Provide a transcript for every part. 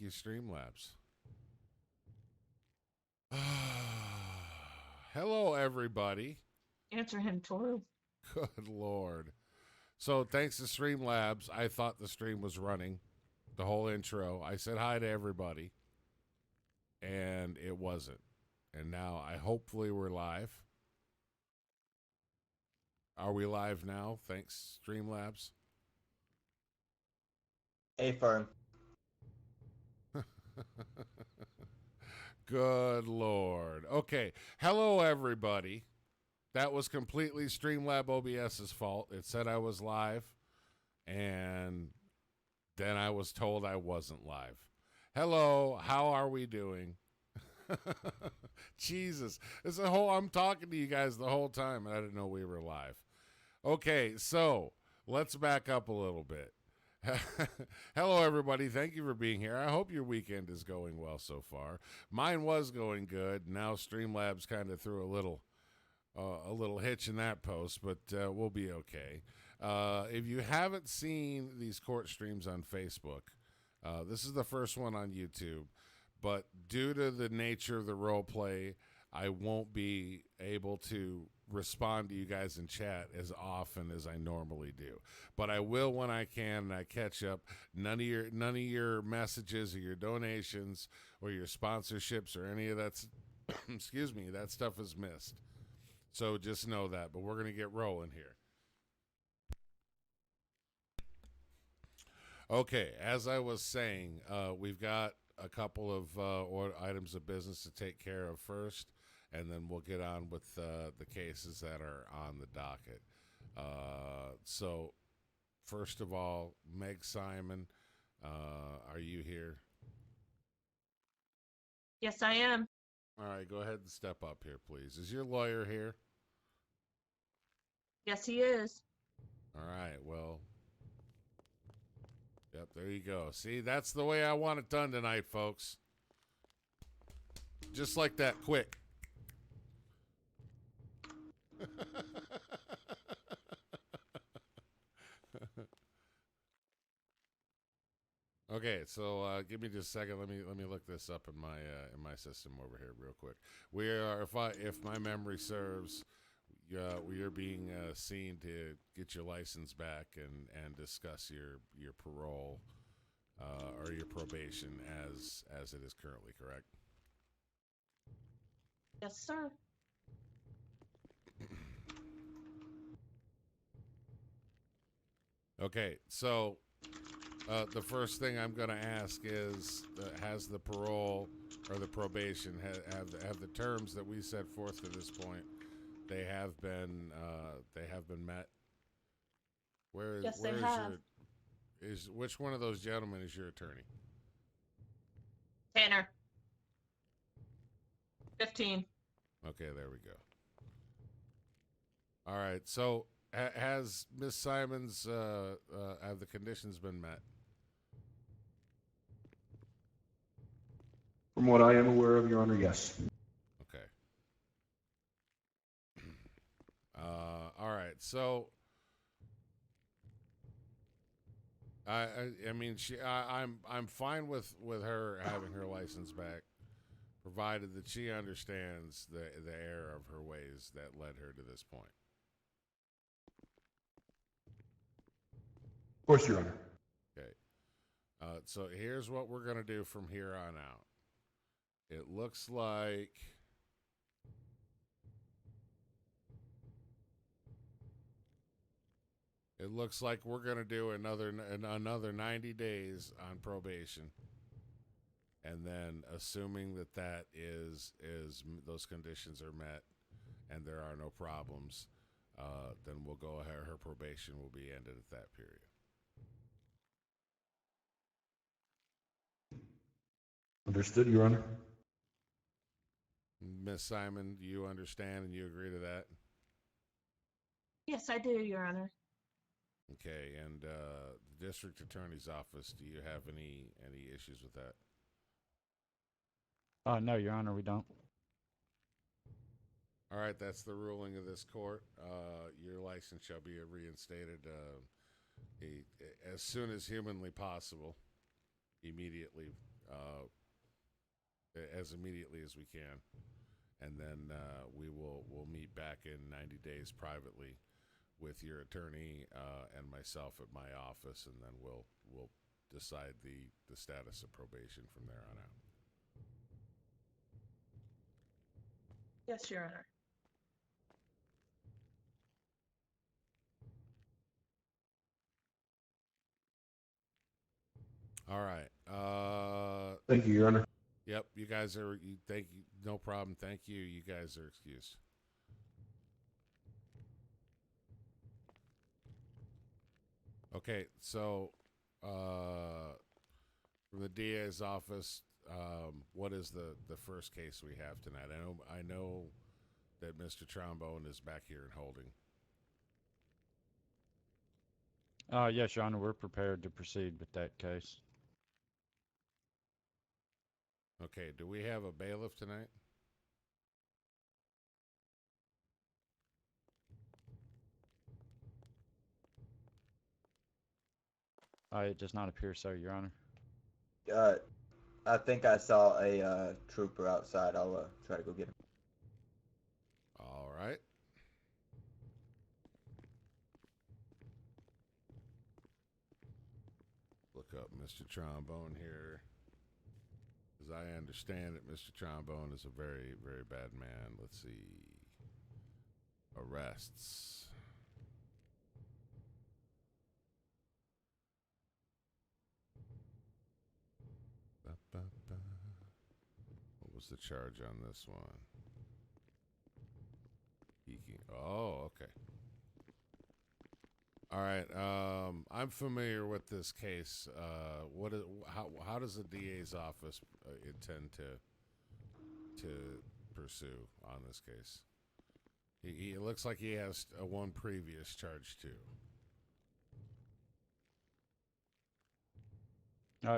you, Streamlabs. Hello, everybody. Answer him, Toru. Good Lord. So thanks to Streamlabs, I thought the stream was running. The whole intro. I said hi to everybody. And it wasn't. And now hopefully we're live. Are we live now? Thanks, Streamlabs. Affirm. Good Lord. Okay. Hello, everybody. That was completely Streamlab OBS's fault. It said I was live, and then I was told I wasn't live. Hello. How are we doing? Jesus. I'm talking to you guys the whole time, and I didn't know we were live. Okay, so let's back up a little bit. Hello, everybody. Thank you for being here. I hope your weekend is going well so far. Mine was going good. Now Streamlabs kind of threw a little hitch in that post, but we'll be okay. If you haven't seen these court streams on Facebook, this is the first one on YouTube. But due to the nature of the role play, I won't be able to respond to you guys in chat as often as I normally do. But I will when I can, and I catch up. None of your messages or your donations or your sponsorships or any of that excuse me, that stuff is missed. So just know that. But we're going to get rolling here. Okay, as I was saying, we've got a couple of items of business to take care of first, and then we'll get on with the cases that are on the docket. So, first of all, Meg Simon, are you here? Yes, I am. All right, go ahead and step up here, please. Is your lawyer here? Yes, he is. All right, well, yep, there you go. See, that's the way I want it done tonight, folks. Just like that, quick. Okay, so give me just a second. Let me look this up in my system over here real quick. We are, if my memory serves, we are being seen to get your license back and discuss your parole or your probation as it is currently, correct? Yes, sir. Okay, so the first thing I'm going to ask is, has the parole or the probation have the terms that we set forth to this point? They have been met. Yes, they have. Which one of those gentlemen is your attorney? Tanner. 15. Okay, there we go. All right, so has Miss Simon's have the conditions been met? From what I am aware of, Your Honor, yes. Okay. All right, so I mean, I'm fine with her having her license back, provided that she understands the error of her ways that led her to this point. Of course, Your Honor. Okay. So here's what we're going to do from here on out. It looks like we're going to do another 90 days on probation. And then assuming that is those conditions are met and there are no problems, then we'll go ahead. Her probation will be ended at that period. Understood, Your Honor. Miss Simon, do you understand and you agree to that? Yes, I do, Your Honor. Okay, and the district attorney's office, do you have any issues with that? No, Your Honor, we don't. All right, that's the ruling of this court. Your license shall be reinstated as soon as humanly possible, immediately as immediately as we can, and then we'll meet back in 90 days privately with your attorney and myself at my office, and then we'll decide the status of probation from there on out. Yes, Your Honor. All right. Thank you, Your Honor. Yep, you guys are. Thank you. No problem. Thank you. You guys are excused. Okay, so from the DA's office, what is the first case we have tonight? I know that Mr. Trombone is back here in holding. Yes, Your Honor, we're prepared to proceed with that case. Okay, do we have a bailiff tonight? It does not appear so, Your Honor. I think I saw a trooper outside. I'll try to go get him. All right. Look up Mr. Trombone here. As I understand it, Mr. Trombone is a very, very bad man. Let's see. Arrests. What was the charge on this one? Peeking. Oh, okay. All right. I'm familiar with this case. How does the DA's office intend to pursue on this case? It looks like he has one previous charge too.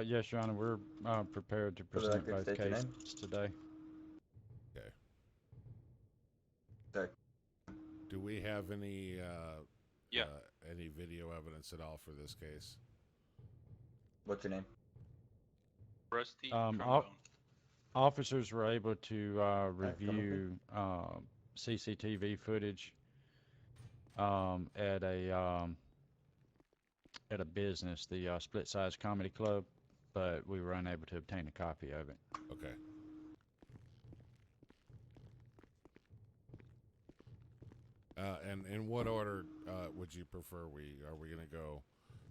Yes, Your Honor, we're prepared to For the present record, both state your name. cases today. Okay. Sorry. Do we have any any video evidence at all for this case? What's your name? Rusty Um, Trombone. Officers were able to come up review CCTV footage at a business, the Split Size Comedy Club, but we were unable to obtain a copy of it. Okay. And in what order would you prefer? Are we going to go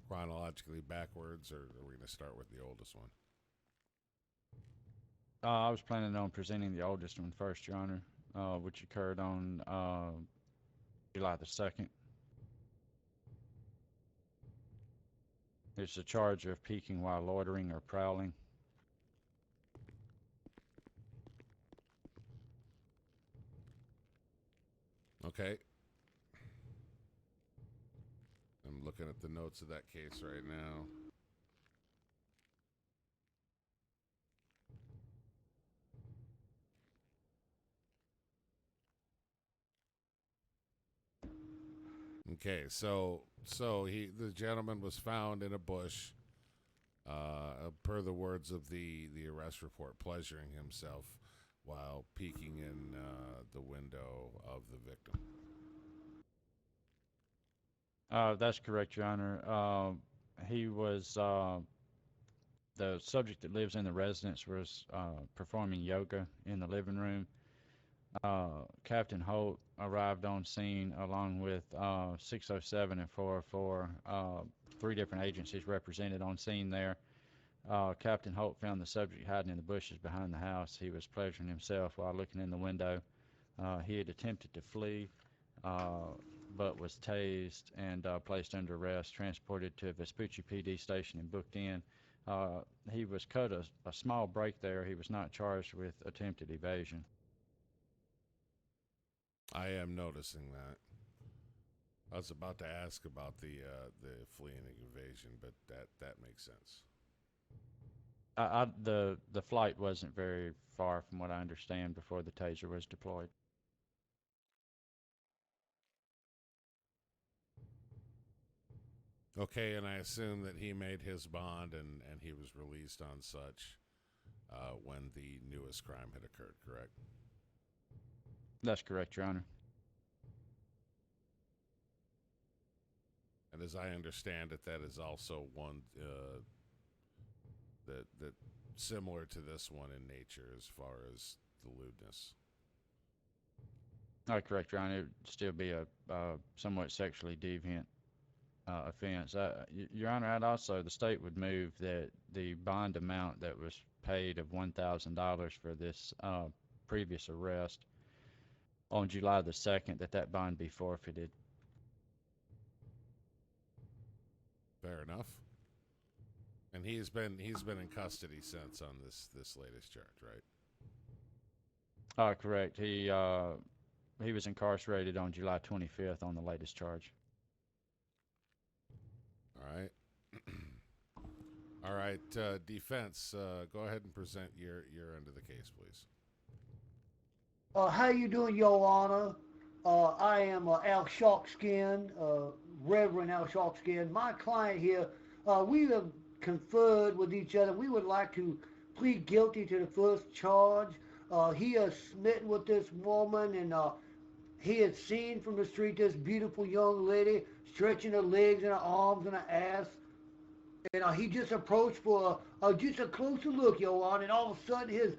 chronologically backwards, or are we going to start with the oldest one? I was planning on presenting the oldest one first, Your Honor, which occurred on July the 2nd. There's a charge of peeking while loitering or prowling. Okay. I'm looking at the notes of that case right now. Okay, so the gentleman was found in a bush, per the words of the arrest report, pleasuring himself while peeking in the window of the victim. That's correct, Your Honor. He was the subject that lives in the residence was performing yoga in the living room. Captain Holt arrived on scene along with 607 and 404, three different agencies represented on scene there. Captain Holt found the subject hiding in the bushes behind the house. He was pleasuring himself while looking in the window. He had attempted to flee, but was tased and placed under arrest, transported to Vespucci PD station and booked in. He was cut a small break there. He was not charged with attempted evasion. I am noticing that. I was about to ask about the fleeing and evasion, but that makes sense. The flight wasn't very far from what I understand before the taser was deployed. Okay, and I assume that he made his bond and he was released on such. when the newest crime had occurred, correct? That's correct, Your Honor. And as I understand it, that is also one that similar to this one in nature as far as the lewdness. Correct, Your Honor. It would still be a somewhat sexually deviant offense. Your Honor, the state would move that the bond amount that was paid of $1,000 for this previous arrest on July the 2nd, that bond be forfeited. Fair enough. And he's been in custody since on this latest charge, right? Correct. He was incarcerated on July 25th on the latest charge. All right. All right, defense, go ahead and present your end of the case, please. How you doing, Your Honor? I am Al Sharkskin, Reverend Al Sharkskin. My client here, we have conferred with each other. We would like to plead guilty to the first charge. He has smitten with this woman, and he had seen from the street this beautiful young lady stretching her legs and her arms and her ass. And he just approached for just a closer look, Your Honor, and all of a sudden his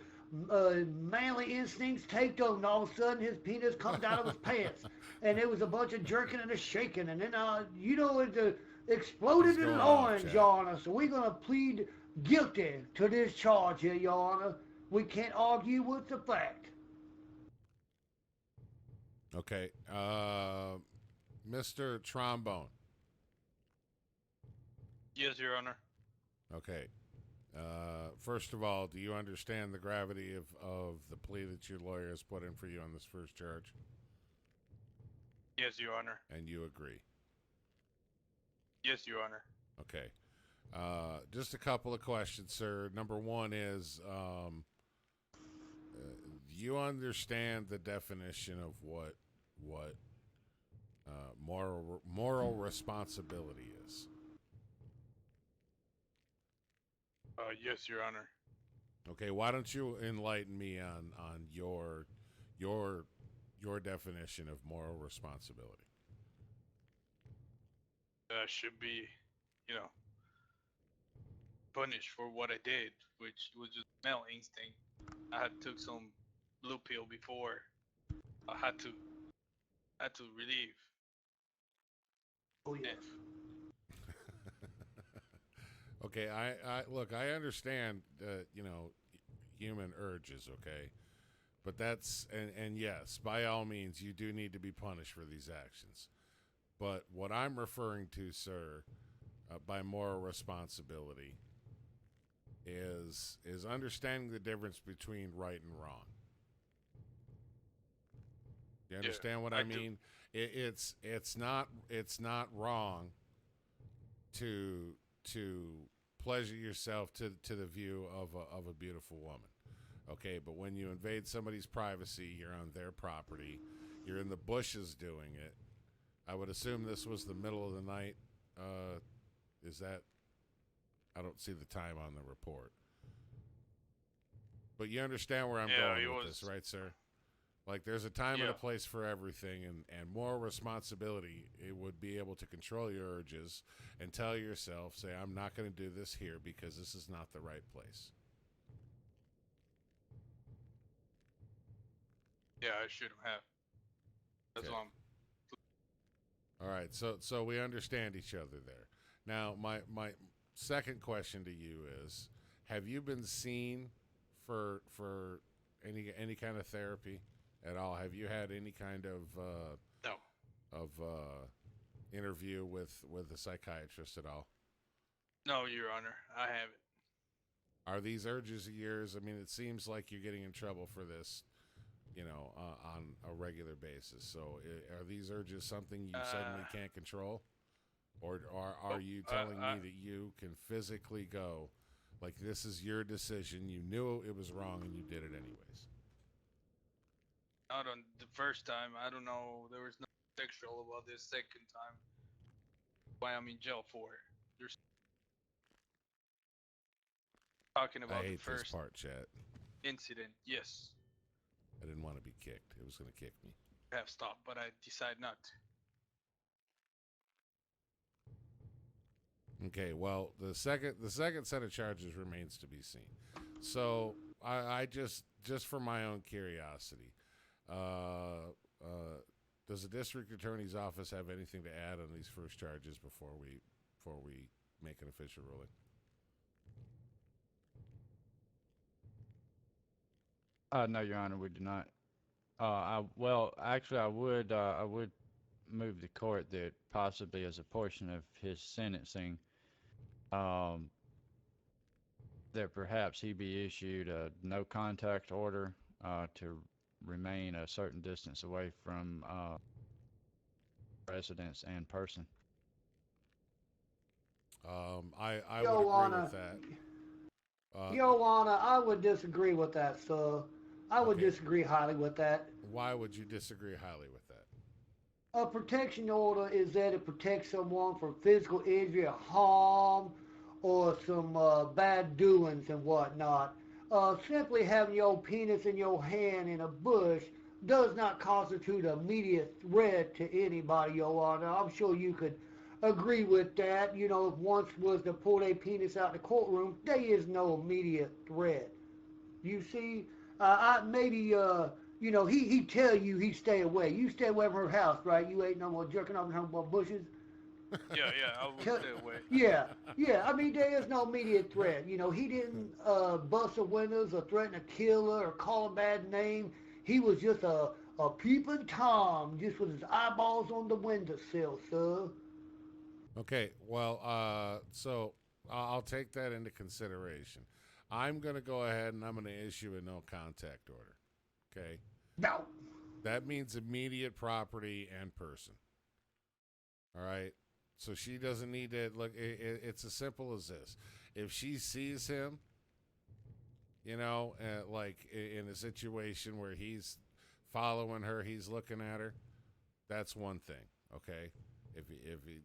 manly instincts take over, and all of a sudden his penis comes out of his pants, and there was a bunch of jerking and a shaking, and then it exploded in orange, Your Honor. So we're gonna plead guilty to this charge here, Your Honor. We can't argue with the fact. Okay, Mr. Trombone. Yes, Your Honor. Okay. First of all, do you understand the gravity of the plea that your lawyer has put in for you on this first charge? Yes, Your Honor. And you agree? Yes, Your Honor. Okay. Just a couple of questions, sir. Number one is, do you understand the definition of what moral responsibility is? Yes, Your Honor. Okay, why don't you enlighten me on your definition of moral responsibility? I should be, punished for what I did, which was just male instinct. I had took some blue pill before. I had to relieve. Oh yes. Okay, I understand, human urges, okay? But that's, and yes, by all means, you do need to be punished for these actions. But what I'm referring to, sir, by moral responsibility is understanding the difference between right and wrong. You understand what I mean? It's not wrong to pleasure yourself to the view of a beautiful woman. Okay, but when you invade somebody's privacy, you're on their property, you're in the bushes doing it. I would assume this was the middle of the night. Is that? I don't see the time on the report. But you understand where I'm going with this, right, sir? Like, there's a time and a place for everything, and moral responsibility, it would be able to control your urges and tell yourself, say, I'm not going to do this here because this is not the right place. Yeah, I shouldn't have. That's Okay. all. All right, so we understand each other there. Now, my second question to you is, have you been seen for any kind of therapy at all? Have you had any kind of interview with a psychiatrist at all? No, Your Honor, I haven't. Are these urges of yours? I mean, it seems like you're getting in trouble for this, on a regular basis. So, are these urges something you suddenly can't control, or are you telling me that you can physically go, like, this is your decision, you knew it was wrong, and you did it anyways? Not on the first time. I don't know. There was no sexual about this second time. Why I'm in jail for? Talking I about the hate this first part, chat. incident, yes, I didn't want to be kicked. It was going to kick me. I have stopped, but I decided not to. Okay, well, the second set of charges remains to be seen. So I just for my own curiosity, does the district attorney's office have anything to add on these first charges before we make an official ruling? No, Your Honor, we do not. Actually, I would move the court that possibly as a portion of his sentencing, that perhaps he be issued a no contact order to remain a certain distance away from residence and person. I Your would agree Honor, with that. Your Honor, I would disagree with that, sir. I would Okay. disagree highly with that. Why would you disagree highly with that? A protection order is there to protect someone from physical injury or harm or some bad doings and whatnot. Simply having your penis in your hand in a bush does not constitute immediate threat to anybody, Your Honor. I'm sure you could agree with that. You know, if once was to pull their penis out the courtroom, there is no immediate threat. You see, you know, he tell you he stay away. You stay away from her house, right? You ain't no more jerking off in her bushes. Yeah, I would stay away. Yeah. I mean, there is no immediate threat. You know, he didn't bust her windows or threaten to kill her or call a bad name. He was just a peeping Tom, just with his eyeballs on the windowsill, sir. Okay, well, so I'll take that into consideration. I'm going to go ahead and I'm going to issue a no contact order. Okay? No. That means immediate property and person. All right? So she doesn't need to look. It's as simple as this. If she sees him, you know, like in a situation where he's following her, he's looking at her, that's one thing. Okay? If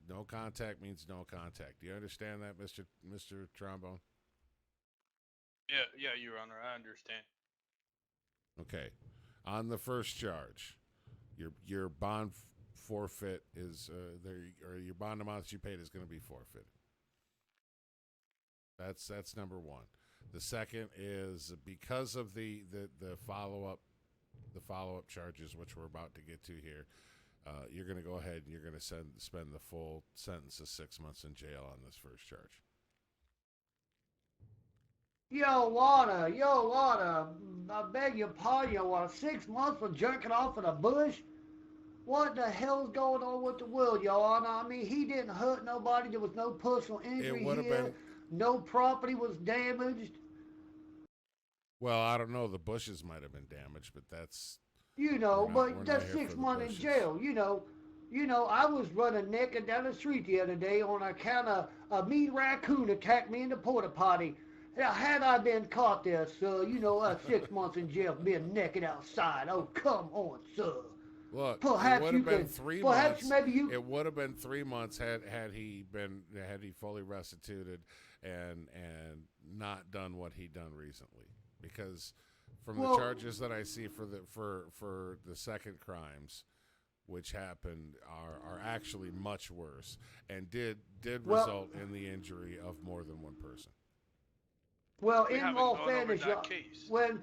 no contact means no contact. Do you understand that, Mr. Trombone? Yeah, Your Honor, I understand. Okay. On the first charge, your bond forfeit is or your bond amount that you paid is going to be forfeited. That's number one. The second is because of the follow up charges, which we're about to get to here. You're going to go ahead and you're going to spend the full sentence of 6 months in jail on this first charge. Your Honor, I beg your pardon, Your Honor. 6 months for jerking off in a bush? What the hell's going on with the world, Your Honor? I mean, he didn't hurt nobody. There was no personal injury here. Been, no property was damaged. Well, I don't know. The bushes might have been damaged, but that's... You know, we're but that's 6 months in jail. You know, I was running naked down the street the other day on account of a mean raccoon attacked me in the porta potty. Now, had I been caught there, sir, 6 months in jail for being naked outside. Oh, come on, sir. Look, perhaps it would have been 3 months. Maybe you. It would have been 3 months had he fully restituted and not done what he done recently. Because from the charges that I see for the second crimes, which happened, are actually much worse and did result in the injury of more than one person. Well, in all fairness,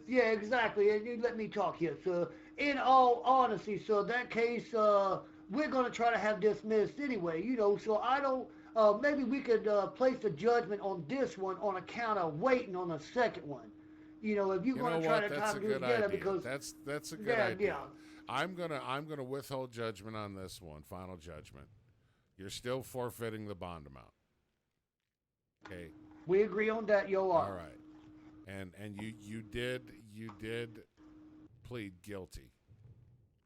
yeah, exactly. And you let me talk here, sir. In all honesty, sir, that case, we're going to try to have dismissed anyway, so I don't, maybe we could place a judgment on this one on account of waiting on the second one. If you're going to try to tie them together, because that's a good idea. I'm gonna withhold judgment on this one, final judgment. You're still forfeiting the bond amount. Okay. We agree on that, Your Honor. All right, and you did plead guilty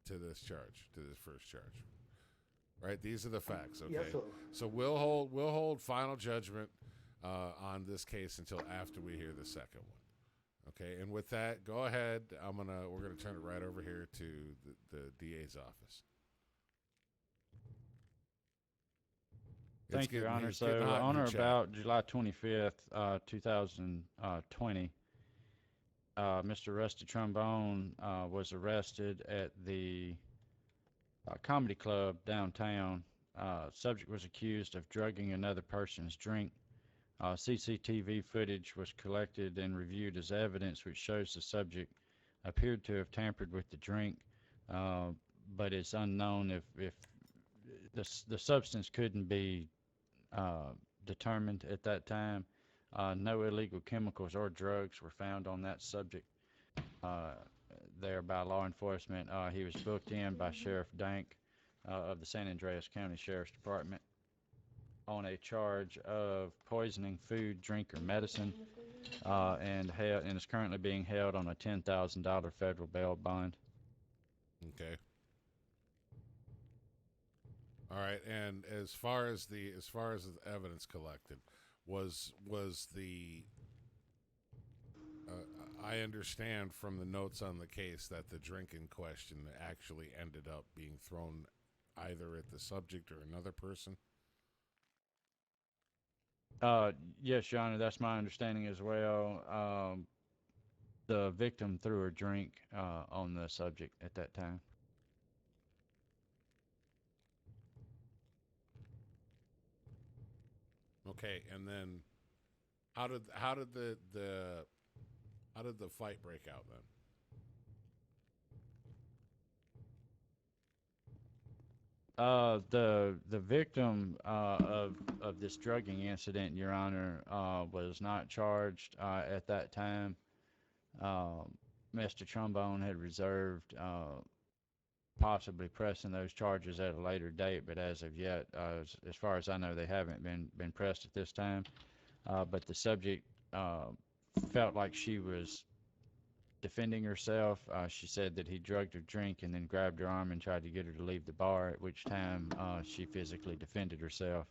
to this first charge, right? These are the facts, okay? Yes, sir. So we'll hold final judgment on this case until after we hear the second one, okay? And with that, go ahead. We're gonna turn it right over here to the DA's office. Thank you, Your Honor. It's getting So hot in on your or chat. about July 25th, 2020, Mr. Rusty Trombone was arrested at the comedy club downtown. Subject was accused of drugging another person's drink. CCTV footage was collected and reviewed as evidence, which shows the subject appeared to have tampered with the drink, but it's unknown if the substance couldn't be determined at that time. No illegal chemicals or drugs were found on that subject there by law enforcement. He was booked in by Sheriff Dank of the San Andreas County Sheriff's Department on a charge of poisoning food, drink, or medicine, and is currently being held on a $10,000 federal bail bond. Okay. All right, and as far as the evidence collected, was the I understand from the notes on the case that the drink in question actually ended up being thrown either at the subject or another person. Yes, Your Honor, that's my understanding as well. The victim threw a drink on the subject at that time. Okay, and then how did the fight break out then? The victim of this drugging incident, Your Honor, was not charged at that time. Mr. Trombone had reserved possibly pressing those charges at a later date, but as of yet, as far as I know, they haven't been pressed at this time. But the subject felt like she was defending herself. She said that he drugged her drink and then grabbed her arm and tried to get her to leave the bar, at which time she physically defended herself.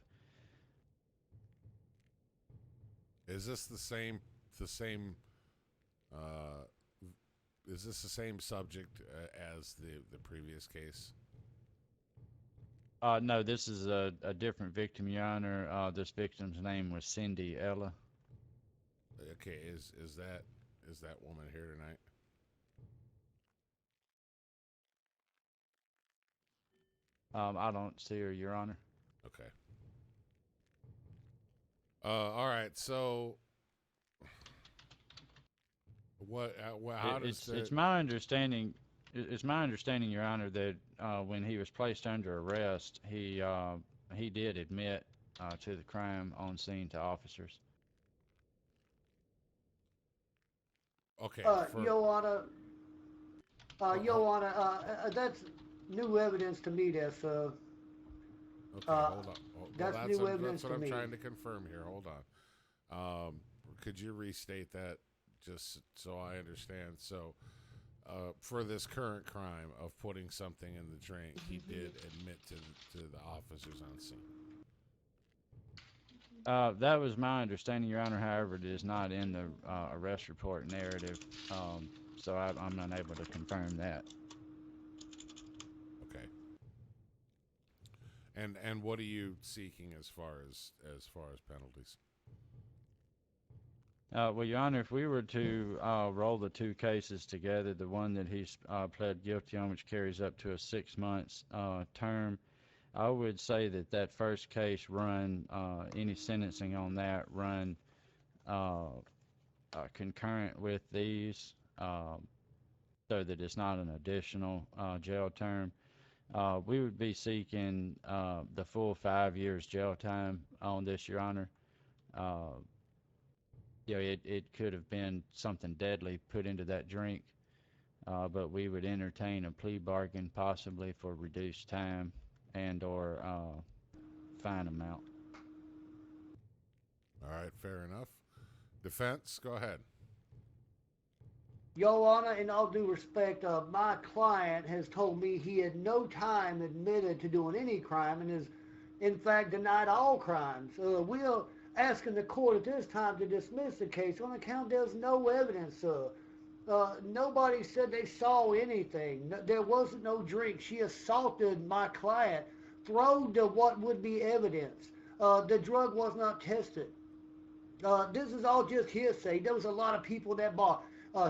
Is this the same is this the same subject as the previous case? No, this is a different victim, Your Honor. This victim's name was Cindy Ella. Okay, is that woman here tonight? I don't see her, Your Honor. Okay. All right. So, how does it's my understanding? It's my understanding, Your Honor, that when he was placed under arrest, he did admit to the crime on scene to officers. Okay. Your Honor, Your Honor, that's new evidence to me there, sir. Okay, hold on. That's new evidence That's what to I'm me. trying to confirm here. Hold on. Could you restate that just so I understand? So, for this current crime of putting something in the drink, he did admit to the officers on scene. That was my understanding, Your Honor. However, it is not in the arrest report narrative, so I'm unable to confirm that. Okay. And what are you seeking as far as penalties? Well, Your Honor, if we were to roll the two cases together, the one that he's pled guilty on, which carries up to a 6 months term, I would say that first case run, any sentencing on that run concurrent with these, so that it's not an additional jail term. We would be seeking the full 5 years jail time on this, Your Honor. It could have been something deadly put into that drink, but we would entertain a plea bargain possibly for reduced time and or fine amount. All right, fair enough. Defense, go ahead. Your Honor, in all due respect, my client has told me he had no time admitted to doing any crime and has, in fact, denied all crimes. We're asking the court at this time to dismiss the case on account there's no evidence, sir. Nobody said they saw anything. There wasn't no drink. She assaulted my client, throwed to what would be evidence. The drug was not tested. This is all just hearsay. There was a lot of people in that bar.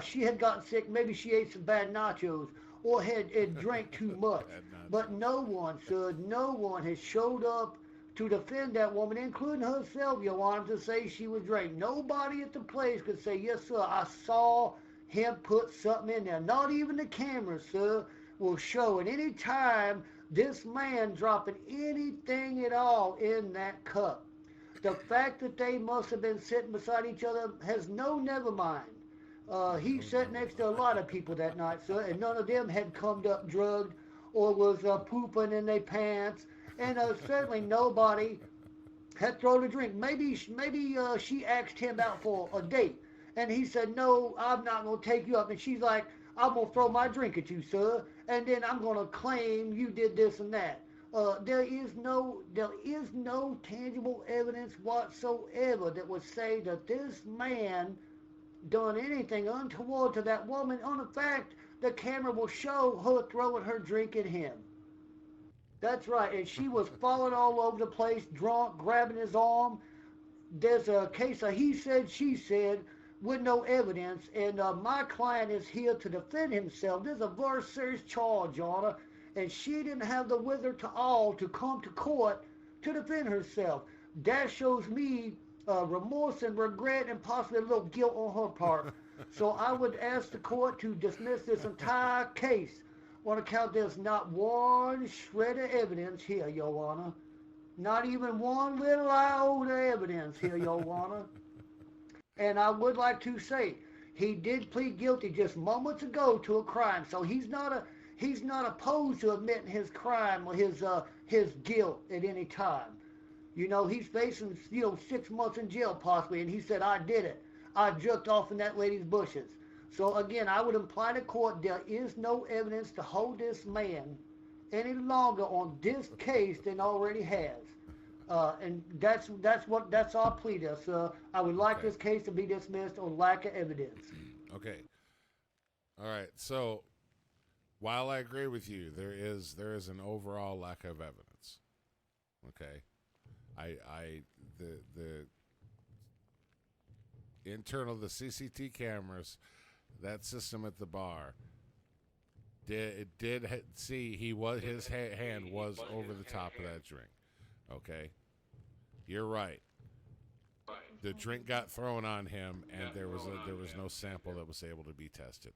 She had gotten sick. Maybe she ate some bad nachos or had drank too much. Bad nachos. But no one, sir, no one has showed up to defend that woman, including herself, Your Honor, to say she was drank. Nobody at the place could say, yes, sir, I saw him put something in there. Not even the camera, sir, will show at any time this man dropping anything at all in that cup. The fact that they must have been sitting beside each other has no never mind. He sat next to a lot of people that night, sir, and none of them had come up drugged or was pooping in their pants. And certainly nobody had thrown a drink. Maybe she asked him out for a date. And he said, no, I'm not going to take you up. And she's like, I'm going to throw my drink at you, sir. And then I'm going to claim you did this and that. There is no tangible evidence whatsoever that would say that this man done anything untoward to that woman. On the fact, the camera will show her throwing her drink at him. That's right, and she was falling all over the place, drunk, grabbing his arm. There's a case of he said, she said, with no evidence, and my client is here to defend himself. There's a very serious charge on her, and she didn't have the wizard to all to come to court to defend herself. That shows me remorse and regret and possibly a little guilt on her part. So I would ask the court to dismiss this entire case on account there's not one shred of evidence here, Your Honor. Not even one little iota of evidence here, Your Honor. And I would like to say, he did plead guilty just moments ago to a crime, so he's not opposed to admitting his crime or his guilt at any time. You know, he's facing 6 months in jail possibly, and he said, I did it. I jerked off in that lady's bushes. So again, I would imply to court there is no evidence to hold this man any longer on this case than already has. And that's our plea there, sir. I would like this case to be dismissed on lack of evidence. Okay. All right. So while I agree with you, there is an overall lack of evidence. Okay. The internal, the CCT cameras, that system at the bar, did see his hand was over the top of that drink. Okay. You're right. The drink got thrown on him, and there was no sample that was able to be tested.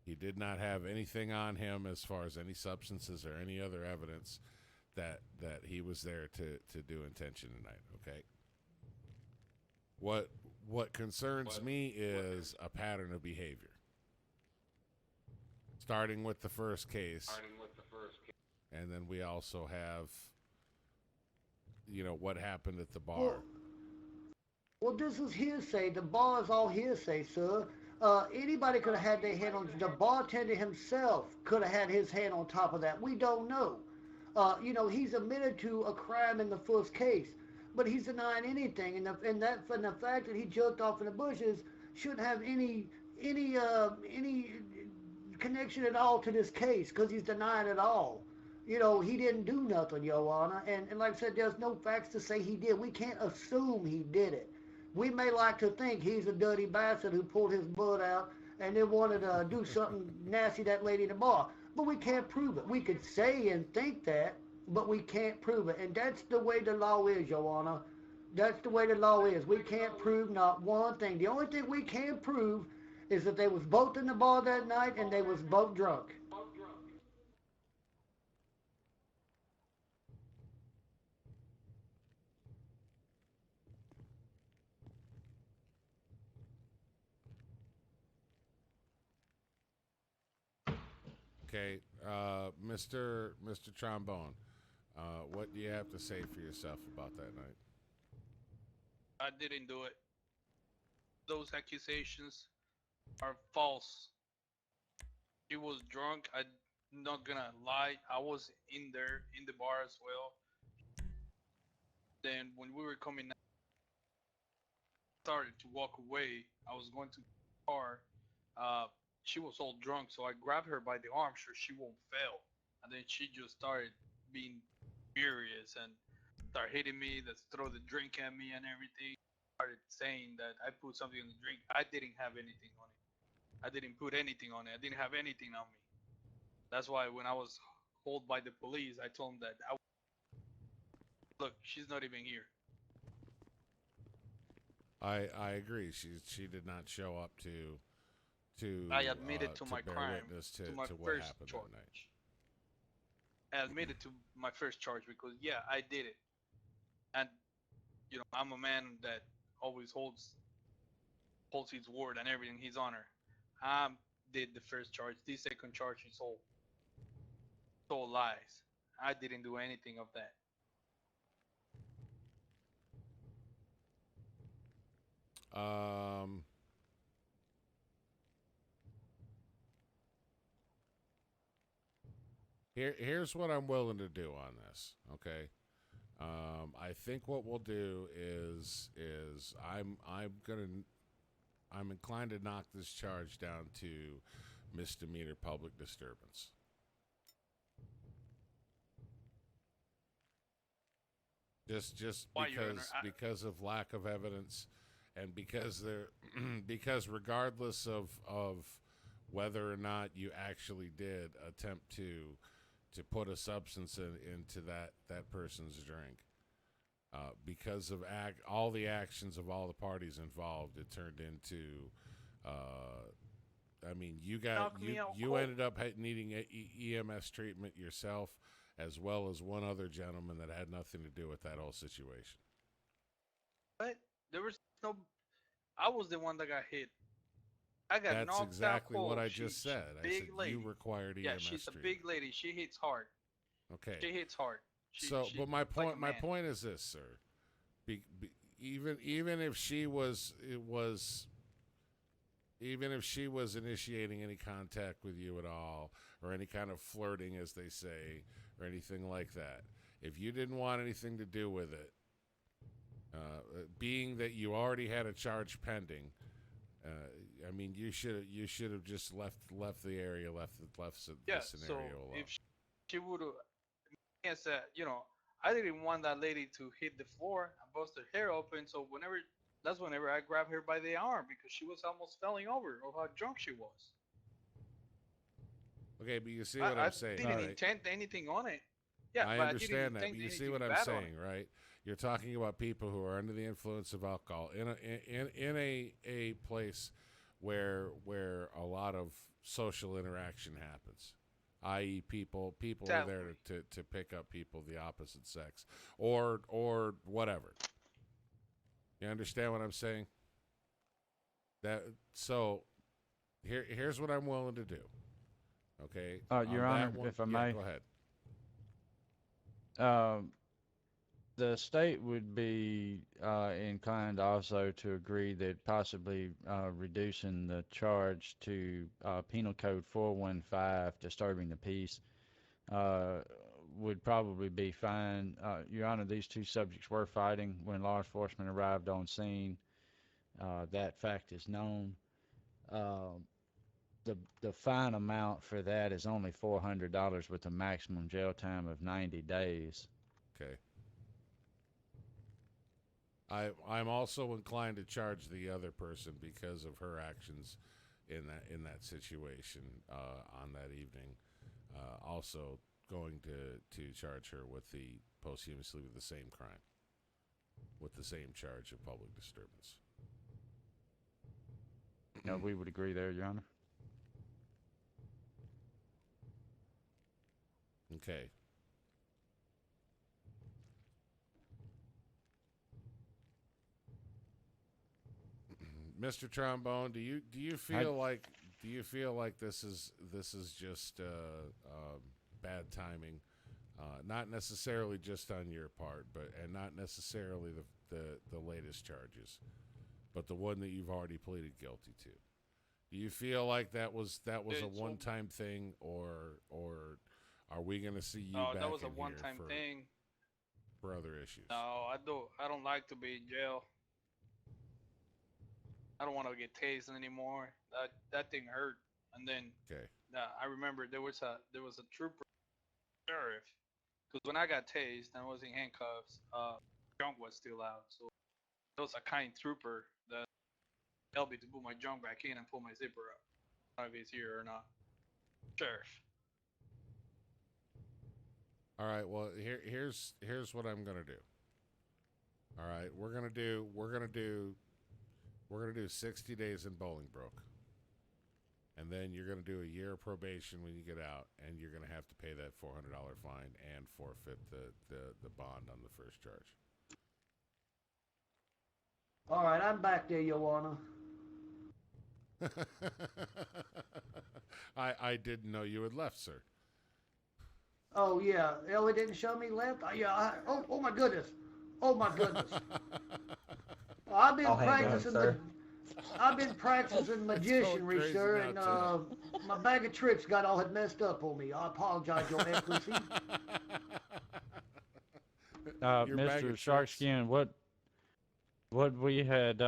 He did not have anything on him as far as any substances or any other evidence that he was there to do intention tonight. Okay. What concerns me is a pattern of behavior, starting with the first case, and then we also have, what happened at the bar. Well, this is hearsay. The bar is all hearsay, sir. Anybody could have had their hand on, the bartender himself could have had his hand on top of that. We don't know. He's admitted to a crime in the first case, but he's denying anything. And the fact that he jerked off in the bushes shouldn't have any connection at all to this case, because he's denying it all. He didn't do nothing, Your Honor. And like I said, there's no facts to say he did. We can't assume he did it. We may like to think he's a dirty bastard who pulled his blood out and then wanted to do something nasty to that lady in the bar. But we can't prove it. We could say and think that, but we can't prove it. And that's the way the law is, Your Honor. That's the way the law is. We can't prove not one thing. The only thing we can prove is that they was both in the bar that night and they was both drunk. Okay, Mr. Trombone, what do you have to say for yourself about that night? I didn't do it. Those accusations are false. She was drunk. I'm not gonna lie. I was in there in the bar as well. Then when we were coming out, started to walk away. I was going to the car. She was all drunk, so I grabbed her by the arm so she won't fail. And then she just started being furious and started hitting me, that throw the drink at me and everything. Started saying that I put something in the drink. I didn't have anything on it. I didn't put anything on it. I didn't have anything on me. That's why when I was called by the police, I told them that look, she's not even here. I agree. She did not show up to I admitted to my bear crime, witness to my to what first happened charge. that night. I admitted to my first charge because yeah, I did it, and you know I'm a man that always holds his word and everything, his honor. I did the first charge. The second charge is all lies. I didn't do anything of that. Here's what I'm willing to do on this. Okay. I think what we'll do is I'm inclined to knock this charge down to misdemeanor public disturbance. Just Why, Your Honor? because of lack of evidence, and because because regardless of whether or not you actually did attempt to put a substance into that person's drink, because of all the actions of all the parties involved, it turned into I mean, you ended up needing EMS treatment yourself, as well as one other gentleman that had nothing to do with that whole situation. But there was no. I was the one that got hit. I got That's knocked exactly out cold. what I just said. I said lady. you required EMS Yeah, she's treatment. a big lady. She hits hard. Okay. She hits hard. But my point, like my point is this, sir. Even if she was initiating any contact with you at all, or any kind of flirting, as they say, or anything like that, if you didn't want anything to do with it, being that you already had a charge pending, I mean, you should have just left the area, left the scenario so alone. if she would have, yes, you know, I didn't want that lady to hit the floor and bust her hair open. So whenever I grabbed her by the arm because she was almost falling over of how drunk she was. Okay, but you see what I'm saying, I didn't right? intend anything on it. Yeah, I but understand I that, didn't but you see intend what I'm anything bad on saying, it. right? You're talking about people who are under the influence of alcohol in a place where a lot of social interaction happens, i.e., people are there to pick up people of the opposite sex or whatever. You understand what I'm saying? Here's what I'm willing to do. Okay, Your Honor, if I may, go ahead. The state would be inclined also to agree that possibly reducing the charge to Penal Code 415, disturbing the peace, would probably be fine. Your Honor, these two subjects were fighting when law enforcement arrived on scene. That fact is known. The fine amount for that is only $400 with a maximum jail time of 90 days. Okay. I'm also inclined to charge the other person because of her actions in that situation on that evening. Also going to charge her with posthumously with the same crime, with the same charge of public disturbance. No, we would agree there, Your Honor. Okay. Mr. Trombone, do you feel like this is just bad timing, not necessarily just on your part, and not necessarily the latest charges, but the one that you've already pleaded guilty to? Do you feel like that was a one-time thing, or are we going to see you back that was a in one-time here thing for other issues? No, I don't like to be in jail. I don't want to get tased anymore. That thing hurt. And then Okay. I remember there was a trooper, sheriff, Because when I got tased and I was in handcuffs, junk was still out. So there was a kind trooper that helped me to put my junk back in and pull my zipper up. I don't know if he's here or not. Sheriff. All right. Well, here's what I'm gonna do. All right, we're gonna do 60 days in Bolingbroke, and then you're gonna do a year of probation when you get out, and you're gonna have to pay that $400 fine and forfeit the bond on the first charge. All right, I'm back there, Your Honor. I didn't know you had left, sir. Oh yeah, Ellie didn't show me left. Oh my goodness. Oh my goodness. I've been I'll hang on, practicing sir. I've been practicing magicianry, crazy sir, now, and my bag of tricks got all messed up on me. I apologize, Your Excellency. Your bag Mr. of Sharkskin, what we had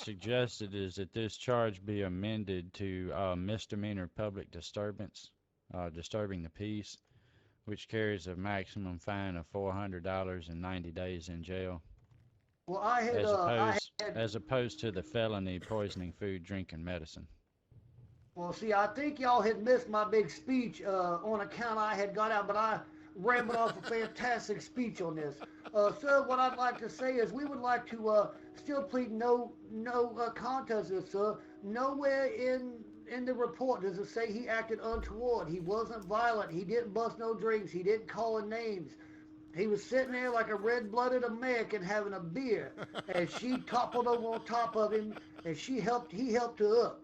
suggested is that this charge be amended to misdemeanor public disturbance, disturbing the peace, which carries a maximum fine of $400 and 90 days in jail, Well, as opposed to the felony poisoning food, drink, and medicine. Well, see, I think y'all had missed my big speech on account I had got out, but I rambled off a fantastic speech on this. Sir, what I'd like to say is we would like to still plead no contest, sir. Nowhere in the report does it say he acted untoward. He wasn't violent. He didn't bust no drinks. He didn't call in names. He was sitting there like a red-blooded American having a beer, and she toppled over on top of him, and he helped her up.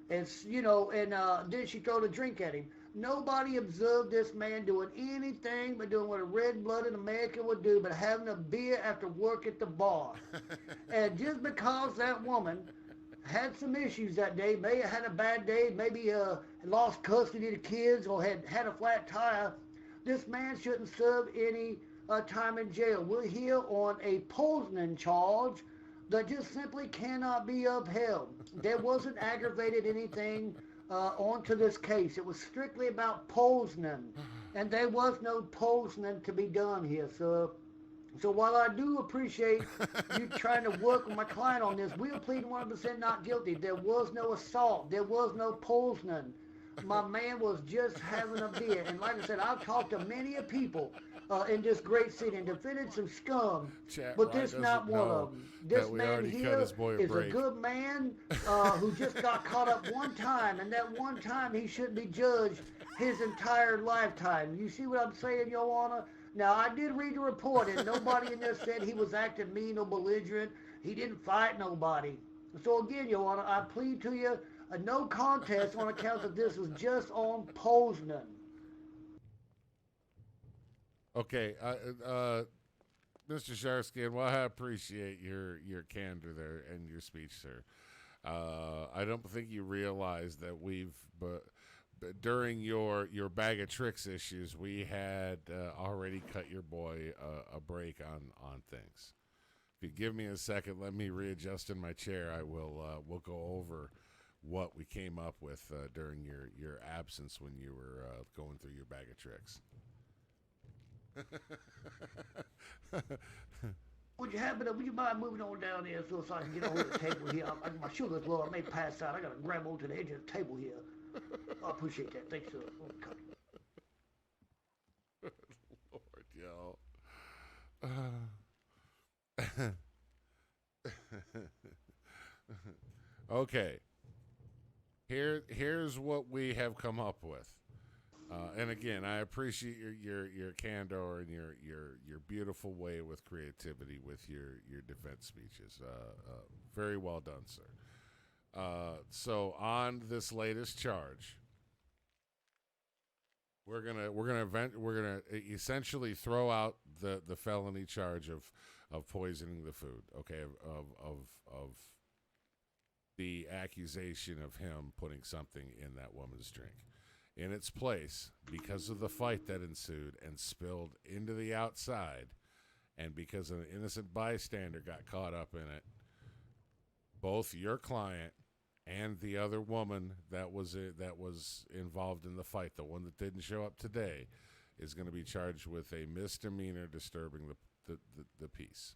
And, then she threw a drink at him. Nobody observed this man doing anything but doing what a red-blooded American would do, but having a beer after work at the bar. And just because that woman had some issues that day, may have had a bad day, maybe lost custody of the kids or had a flat tire, this man shouldn't serve any time in jail. We're here on a poisoning charge that just simply cannot be upheld. There wasn't aggravated anything onto this case. It was strictly about poisoning, and there was no poisoning to be done here, sir. So while I do appreciate you trying to work with my client on this, we're pleading 100% not guilty. There was no assault. There was no poisoning. My man was just having a beer. And like I said, I've talked to many of people in this great city and defended some scum, but this not one of them. This man here is a good man who just got caught up one time, and that one time he shouldn't be judged his entire lifetime. You see what I'm saying, Your Honor? Now, I did read the report, and nobody in there said he was acting mean or belligerent. He didn't fight nobody. So again, Your Honor, I plead to you a no contest on account of this was just on poisoning. Okay, Mr. Sharskin, well, I appreciate your candor there and your speech, sir. I don't think you realize that but during your bag of tricks issues, we had already cut your boy a break on things. If you give me a second, let me readjust in my chair. I will we'll go over what we came up with during your absence when you were going through your bag of tricks. Would you mind moving on down there so I can get over the table here? My sugar's low. I may pass out. I got to grab onto the edge of the table here. I appreciate that. Thanks, sir. Lord, yo. Okay. Here's what we have come up with. And again, I appreciate your candor and your beautiful way with creativity with your defense speeches. Very well done, sir. So on this latest charge, we're gonna essentially throw out the felony charge of poisoning the food. Okay, of the accusation of him putting something in that woman's drink. In its place, because of the fight that ensued and spilled into the outside, and because an innocent bystander got caught up in it, both your client and the other woman that was involved in the fight, the one that didn't show up today, is going to be charged with a misdemeanor disturbing the peace.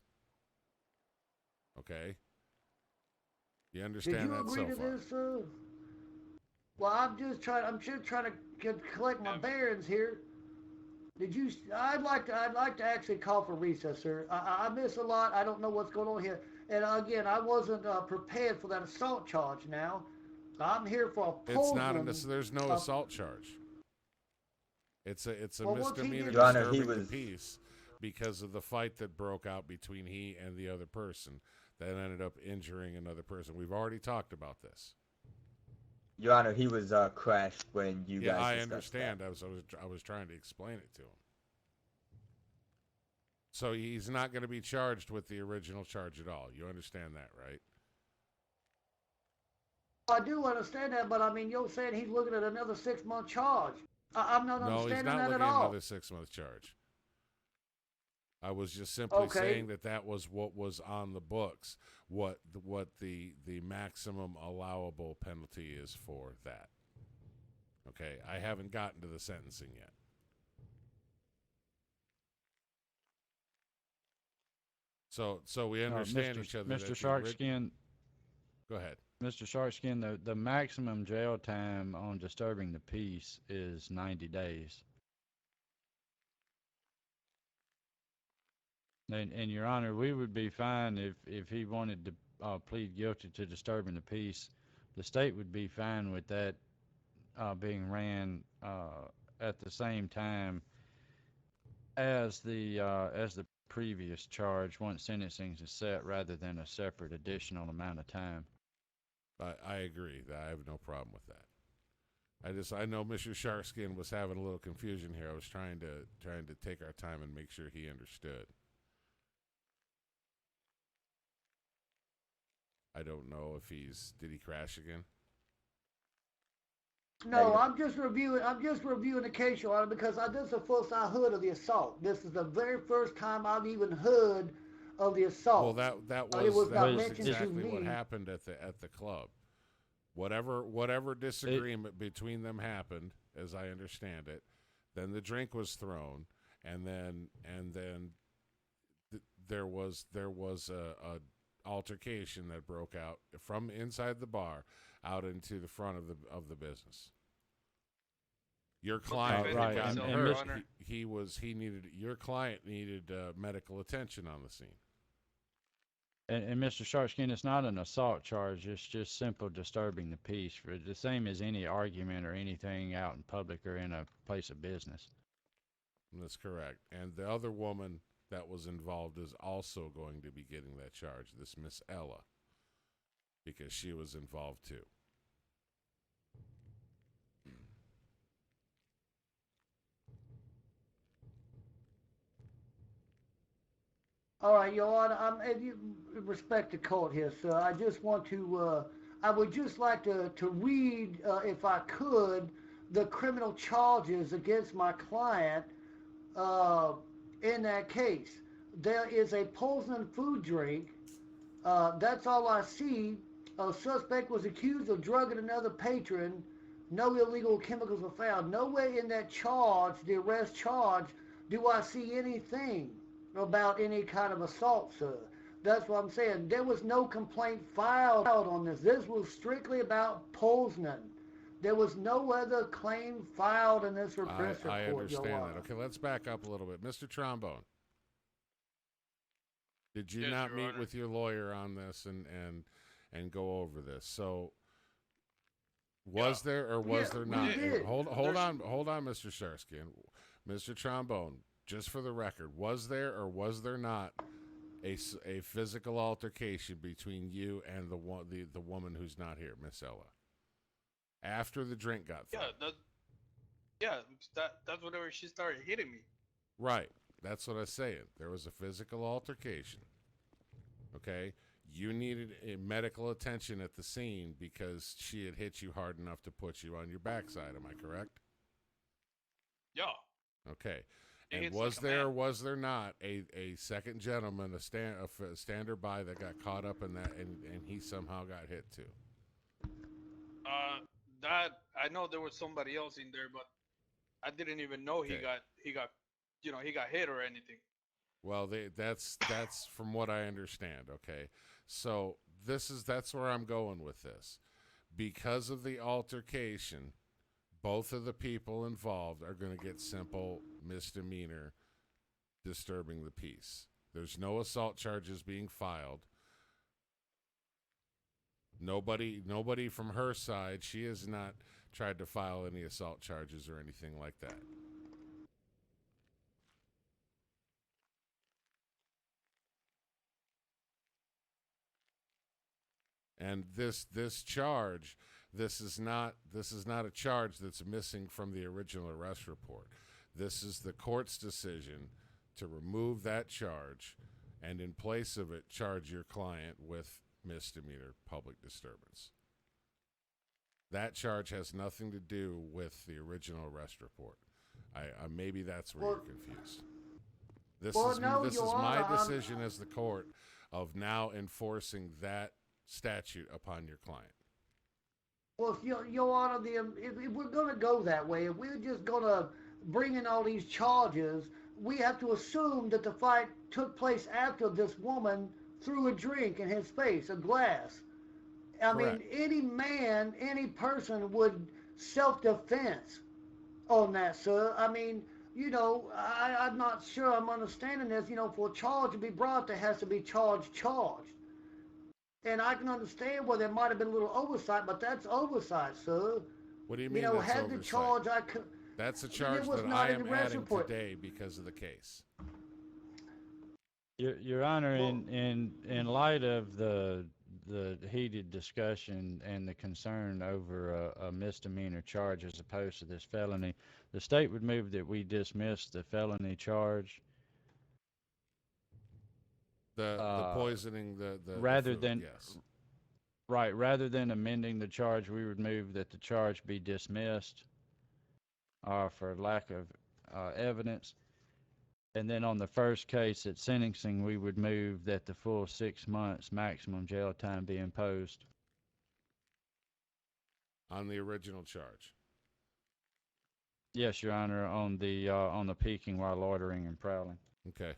Okay? You understand Did you that agree so to far? this? Well, I'm just trying to collect my bearings here. Did you? I'd like to actually call for recess, sir. I miss a lot. I don't know what's going on here. And again, I wasn't prepared for that assault charge. Now, I'm here for a It's not there's no assault charge. It's a Well, what's he misdemeanor did- Your Honor, disturbing he the was- peace because of the fight that broke out between he and the other person that ended up injuring another person. We've already talked about this. Your Honor, he was crashed when you Yeah, guys I discussed understand. that. I was trying to explain it to him. So he's not going to be charged with the original charge at all. You understand that, right? I do understand that, but I mean, you're saying he's looking at another 6-month charge. I'm not No, he's understanding not that looking at at all. another 6-month charge. I was just simply Okay. saying that was what was on the books, what the maximum allowable penalty is for that. Okay, I haven't gotten to the sentencing yet. So we understand each other. Mr. Sharkskin, Go ahead. Mr. Sharkskin, the maximum jail time on disturbing the peace is 90 days. And Your Honor, we would be fine if he wanted to plead guilty to disturbing the peace. The state would be fine with that being ran at the same time as the previous charge once sentencing is set, rather than a separate additional amount of time. I agree. I have no problem with that. I know Mr. Sharkskin was having a little confusion here. I was trying to take our time and make sure he understood. I don't know if did he crash again? No, I'm just reviewing the case, Your Honor, because this is the first I heard of the assault. This is the very first time I've even heard of the assault. Well, that it was not was mentioned exactly to what me. happened at the club. Whatever disagreement between them happened, as I understand it, then the drink was thrown, and then there was a altercation that broke out from inside the bar out into the front of the business. Your client right, got and hurt. Mr. Your client needed medical attention on the scene. And Mr. Sharkskin, it's not an assault charge. It's just simple disturbing the peace, for the same as any argument or anything out in public or in a place of business. That's correct. And the other woman that was involved is also going to be getting that charge, this Miss Ella, because she was involved too. All right, Your Honor, if you respect the court here, sir, I just want to, I would just like to read, if I could, the criminal charges against my client in that case. There is a poison food drink. That's all I see. A suspect was accused of drugging another patron. No illegal chemicals were found. Nowhere in that charge, the arrest charge, do I see anything about any kind of assault, sir. That's what I'm saying. There was no complaint filed on this. This was strictly about poisoning. There was no other claim filed in this arrest report, I understand Your that. Honor. Okay, let's back up a little bit. Mr. Trombone, did you Yes, not Your meet Honor. with your lawyer on this and go over this? So was there or was there we not? did. Hold on, Mr. Sharskin. Mr. Trombone, just for the record, was there or was there not a physical altercation between you and the woman who's not here, Miss Ella, after the drink got thrown? That's whenever she started hitting me. Right. That's what I was saying. There was a physical altercation. Okay? You needed medical attention at the scene because she had hit you hard enough to put you on your backside. Am I correct? Yeah. Okay. It And hits was like a there or man. was there not a second gentleman, a stander by that got caught up in that and he somehow got hit too? That I know there was somebody else in there, but I didn't even know he Okay. got he got hit or anything. Well, that's from what I understand. Okay, so that's where I'm going with this. Because of the altercation, both of the people involved are going to get simple misdemeanor disturbing the peace. There's no assault charges being filed. Nobody from her side. She has not tried to file any assault charges or anything like that. And this charge, this is not a charge that's missing from the original arrest report. This is the court's decision to remove that charge and in place of it charge your client with misdemeanor public disturbance. That charge has nothing to do with the original arrest report. I maybe that's where you're confused. This is my decision as the court of now enforcing that statute upon your client. Well, Your Honor, if we're going to go that way, if we're just going to bring in all these charges, we have to assume that the fight took place after this woman threw a drink in his face, a glass. I mean, any man, any person would self-defense on that, sir. I mean, I'm not sure I'm understanding this. For a charge to be brought, there has to be charged. And I can understand where there might have been a little oversight, but that's oversight, sir. What do you mean that's had oversight? the charge, That's a charge that I am adding today because of the case. Your Honor, in light of the heated discussion and the concern over a misdemeanor charge as opposed to this felony, the state would move that we dismiss the felony charge. The poisoning, the rather food, than yes. Right, rather than amending the charge, we would move that the charge be dismissed for lack of evidence. And then on the first case at sentencing, we would move that the full 6 months maximum jail time be imposed. On the original charge. Yes, Your Honor, on the peeking while loitering and prowling. Okay.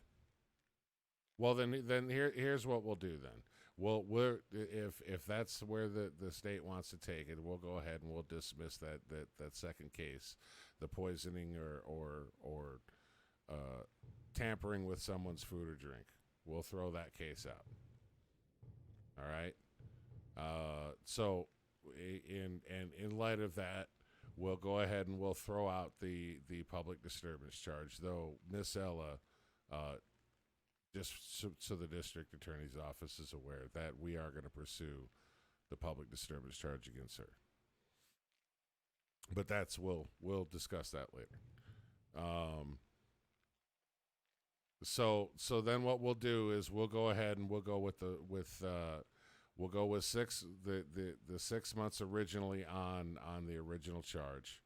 Well, then here's what we'll do then. We're if that's where the state wants to take it, we'll go ahead and we'll dismiss that second case, the poisoning or tampering with someone's food or drink. We'll throw that case out. All right. So in light of that, we'll go ahead and we'll throw out the public disturbance charge, though Miss Ella, just so the district attorney's office is aware that we are going to pursue the public disturbance charge against her. But we'll discuss that later. So then what we'll do is we'll go ahead and we'll go with the 6 months originally on the original charge.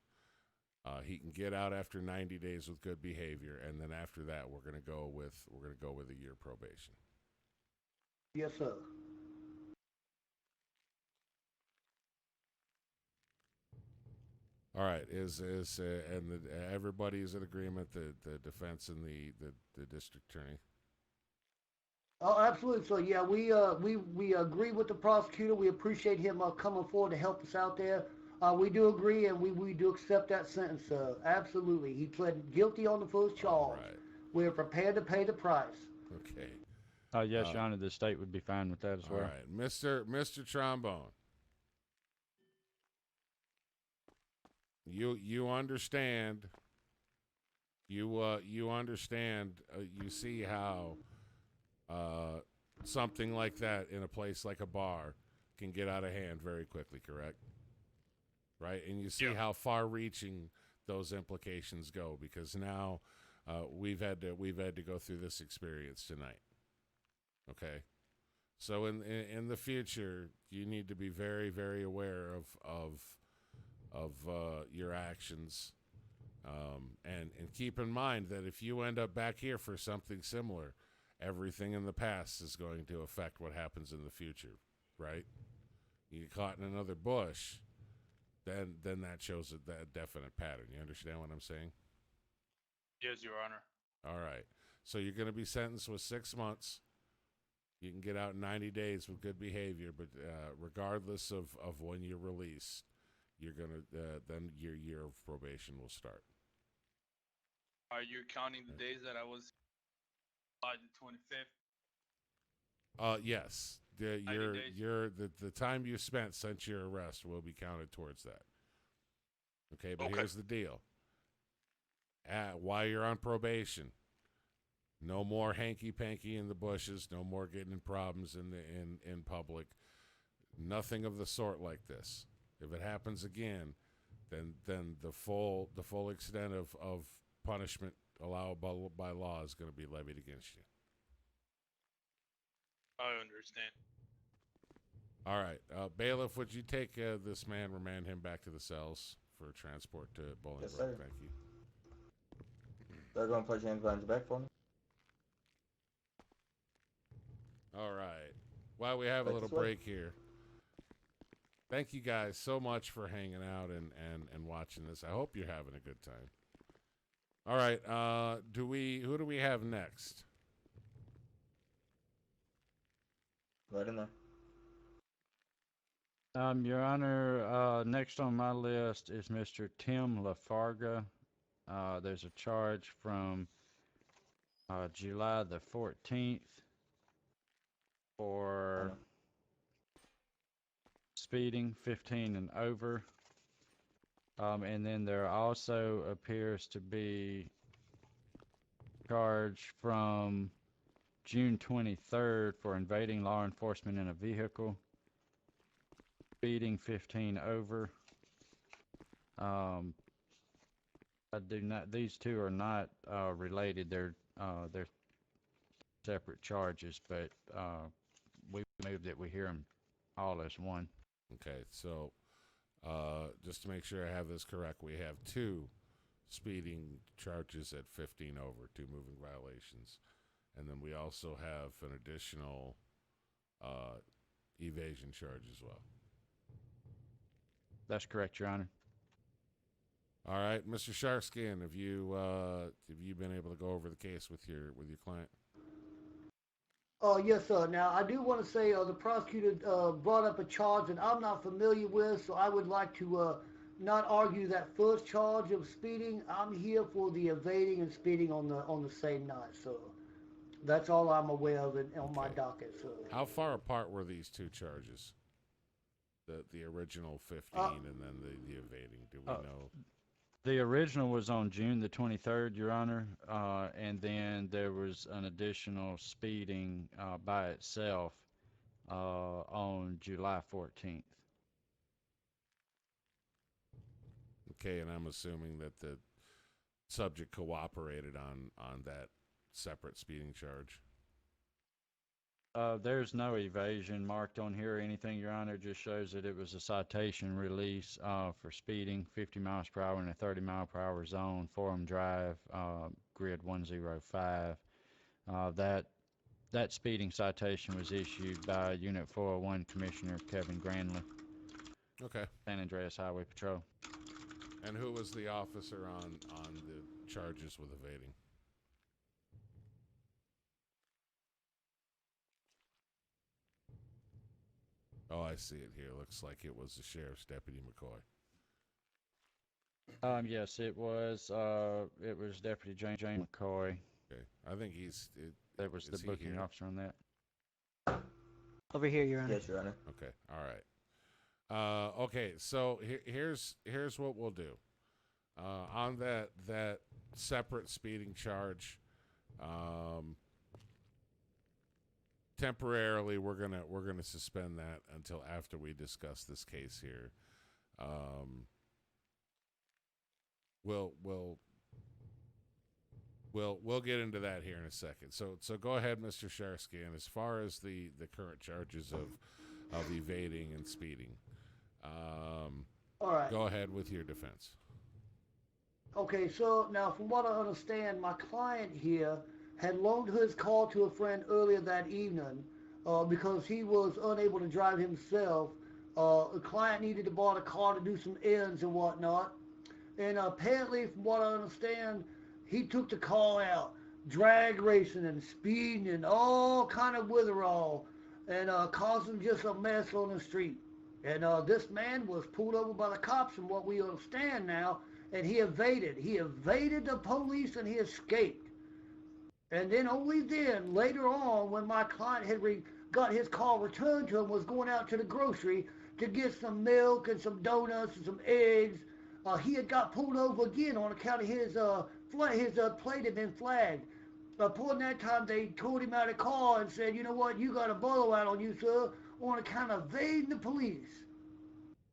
He can get out after 90 days with good behavior, and then after that we're going to go with a year probation. Yes, sir. All right, everybody is in agreement, the defense and the district attorney? Oh, absolutely. So yeah, we agree with the prosecutor. We appreciate him coming forward to help us out there. We do agree, and we do accept that sentence. Absolutely, he pled guilty on the first charge. Right. We're prepared to pay the price. Okay. Yes, Your Honor, the state would be fine with that as well. All right, Mr. Trombone. You understand? You understand? You see how something like that in a place like a bar can get out of hand very quickly, correct? Right, and you see how far-reaching those implications go, because now we've had to go through this experience tonight. Okay, so in the future, you need to be very, very aware of your actions, and keep in mind that if you end up back here for something similar, everything in the past is going to affect what happens in the future. Right? You get caught in another bush, then that shows that definite pattern. You understand what I'm saying? Yes, Your Honor. All right. So you're going to be sentenced with 6 months. You can get out in 90 days with good behavior, but regardless of when you're released, you're going to then your year of probation will start. Are you counting the days that I was July the 25th? Yes. The time you spent since your arrest will be counted towards that. Okay, but here's the deal. While you're on probation, no more hanky-panky in the bushes, no more getting in problems in public. Nothing of the sort like this. If it happens again, then the full extent of punishment allowable by law is going to be levied against you. I understand. All right. Bailiff, would you take this man, remand him back to the cells for transport to Bolingbroke? Yes, sir. Thank you. They're going to put your hands behind your back for me. All right. While we have a Right little this way. break here, thank you guys so much for hanging out and watching this. I hope you're having a good time. All right. Who do we have next? Right in there. Your Honor, next on my list is Mr. Tim Lafarga. There's a charge from July the 14th for speeding 15 and over. And then there also appears to be charge from June 23rd for invading law enforcement in a vehicle, speeding 15 over. These two are not related. They're separate charges, but we moved that we hear them all as one. Okay, so just to make sure I have this correct, we have 2 speeding charges at 15 over, 2 moving violations. And then we also have an additional evasion charge as well. That's correct, Your Honor. All right, Mr. Sharkskin, have you been able to go over the case with your client? Yes, sir. Now, I do want to say the prosecutor brought up a charge that I'm not familiar with, so I would like to not argue that first charge of speeding. I'm here for the evading and speeding on the same night, so that's all I'm aware of on my docket, sir. How far apart were these 2 charges? The original 15 and then the evading. Do we know? The original was on June the 23rd, Your Honor, and then there was an additional speeding by itself on July 14th. Okay, and I'm assuming that the subject cooperated on that separate speeding charge. There's no evasion marked on here or anything, Your Honor. It just shows that it was a citation release for speeding 50 miles per hour in a 30 mile per hour zone, Forum Drive, grid 105. That speeding citation was issued by Unit 401 Commissioner Kevin Granley, Okay. San Andreas Highway Patrol. And who was the officer on the charges with evading? Oh, I see it here. Looks like it was the sheriff's deputy, McCoy. Yes, it was Deputy James McCoy. Okay, I think That was the is he booking here? officer on that. Over here, Your Honor. Yes, Your Honor. Okay, all right. Okay, so here's what we'll do. On that separate speeding charge, temporarily we're gonna suspend that until after we discuss this case here. We'll get into that here in a second. So go ahead, Mr. Sharskin. As far as the current charges of evading and speeding, All right. go ahead with your defense. Okay, so now from what I understand, my client here had loaned his car to a friend earlier that evening because he was unable to drive himself A client needed to borrow the car to do some errands and whatnot. And apparently, from what I understand, he took the car out, drag racing and speeding and all kind of witherall, and causing just a mess on the street. And this man was pulled over by the cops, from what we understand now, and he evaded. He evaded the police and he escaped. And then only then, later on, when my client had got his car returned to him, was going out to the grocery to get some milk and some donuts and some eggs, he had got pulled over again on account of his plate had been flagged. Upon that time, they towed him out of the car and said, you know what, you got a blowout on you, sir, on account of evading the police.